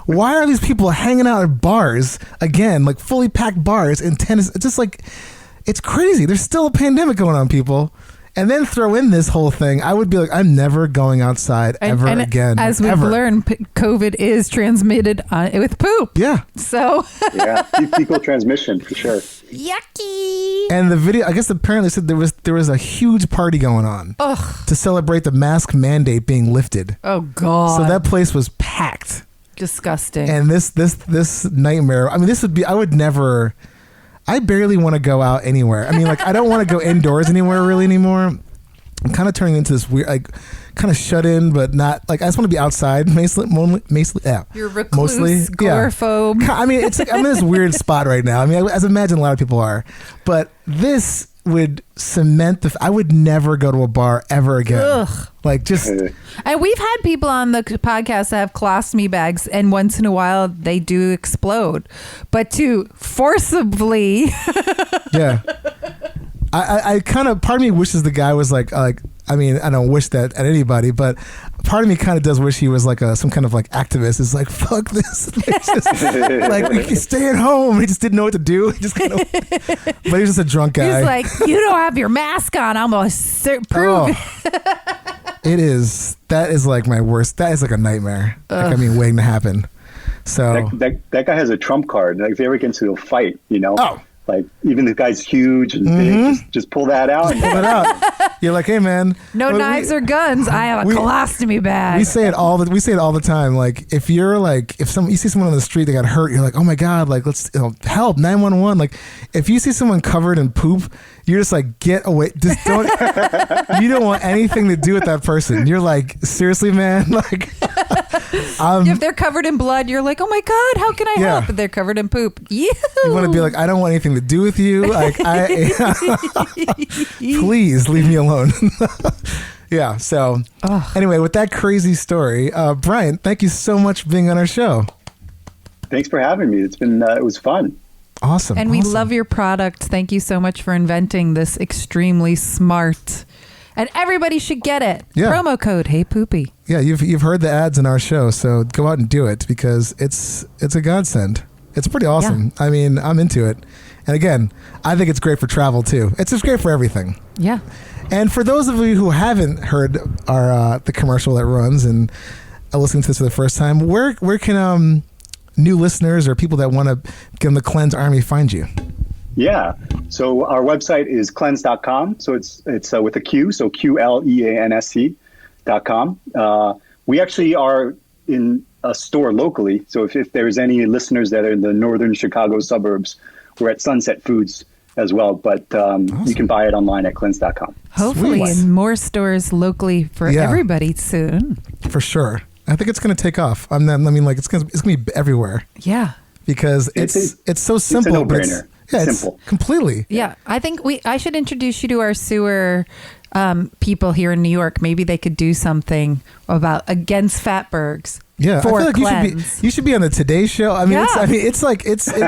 Why are these people hanging out at bars again, like fully packed bars in tennis? It's just like, it's crazy. There's still a pandemic going on, people. And then throw in this whole thing, I would be like, I'm never going outside ever again. As we've learned, COVID is transmitted with poop. Yeah. So. Yeah, fecal transmission for sure. Yucky. And the video, I guess apparently said there was a huge party going on to celebrate the mask mandate being lifted. Oh God. So that place was packed. Disgusting. And this nightmare, I mean, I barely want to go out anywhere. I mean, like, I don't want to go indoors anywhere really anymore. I'm kind of turning into this weird, like, kind of shut in, but not like, I just want to be outside. Mostly, yeah. You're recluse, agoraphobe. Yeah. I mean, it's like I'm in this weird spot right now. I mean, as I imagine a lot of people are, but this would cement I would never go to a bar ever again. Ugh. Like, just. And we've had people on the podcast that have colostomy bags, and once in a while they do explode. But to forcibly. Yeah. I kind of, part of me wishes the guy was like, I mean, I don't wish that at anybody, but part of me kind of does wish he was like some kind of like activist. It's like, fuck this. Like, we can stay at home. He just didn't know what to do. He just kind of, but he was just a drunk guy. He's like, you don't have your mask on. I'm going to prove that is like my worst. That is like a nightmare. Like, I mean, waiting to happen. So that guy has a trump card. Like, if they ever get into a fight, you know? Oh. Like, even the guy's huge and big, just pull that out. Pull it out. You're like, hey man, no knives or guns. I have a colostomy bag. We say it all the time. Like, if you're like, you see someone on the street that got hurt, you're like, oh my God, like, let's help 911. Like, if you see someone covered in poop, you're just like, get away. Just don't. You don't want anything to do with that person. You're like, seriously, man. Like, if they're covered in blood, you're like, oh my God, how can I help? But they're covered in poop. You want to be like, I don't want anything to do with you. Like, please leave me alone. Yeah. So anyway, with that crazy story, Bryant, thank you so much for being on our show. Thanks for having me. It's been it was fun. Awesome. And we love your product. Thank you so much for inventing this extremely smart. And everybody should get it. Yeah. Promo code Hey Poopy. Yeah, you've heard the ads in our show, so go out and do it because it's a godsend. It's pretty awesome. Yeah. I mean, I'm into it. And again, I think it's great for travel too. It's just great for everything. Yeah. And for those of you who haven't heard our the commercial that runs and are listening to this for the first time, where can new listeners or people that want to get in the Qleanse Army find you? Yeah. So our website is Qleanse.com. So it's with a Q, so QLEANSE.com. We actually are in a store locally. So if there's any listeners that are in the northern Chicago suburbs, we're at Sunset Foods as well. But awesome. You can buy it online at Qleanse.com. Hopefully in more stores locally for everybody soon. For sure. I think it's going to take off. I mean, like it's going to be everywhere. Yeah. Because it's so simple. It's a no-brainer. It's simple. Completely. Yeah. I think I should introduce you to our sewer people here in New York, maybe they could do something against fatbergs. Yeah, I for feel like Qleanse. you should be on the Today Show. I mean, it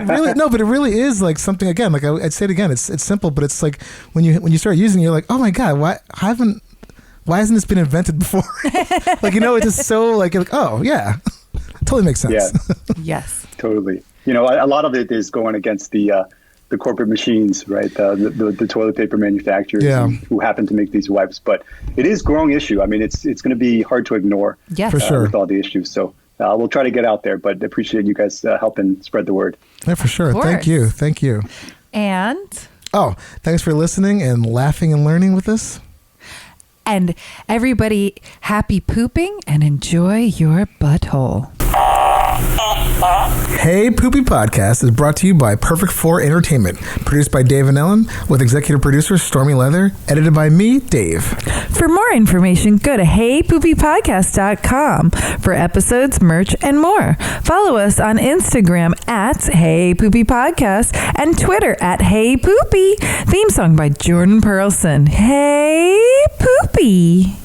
really but it really is like something. Again, like I'd say it again. It's simple, but it's like when you start using it, you're like, oh my god, why hasn't this been invented before? Like, it's just so like oh yeah, totally makes sense. Yeah. Yes, Totally. A lot of it is going against the corporate machines, right? The toilet paper manufacturers who happen to make these wipes. But it is a growing issue. I mean, it's going to be hard to ignore. Yes. For sure. With all the issues. So we'll try to get out there, but appreciate you guys helping spread the word. Yeah, for sure. Of Thank you. And Thanks for listening and laughing and learning with us. And everybody, happy pooping and enjoy your butthole. Hey Poopy Podcast is brought to you by Perfect 4 Entertainment, produced by Dave and Ellen, with executive producer Stormy Leather, edited by me, Dave. For more information, go to heypoopypodcast.com for episodes, merch, and more. Follow us on Instagram at heypoopypodcast and Twitter at heypoopy. Theme song by Jordan Perlson. Hey Poopy.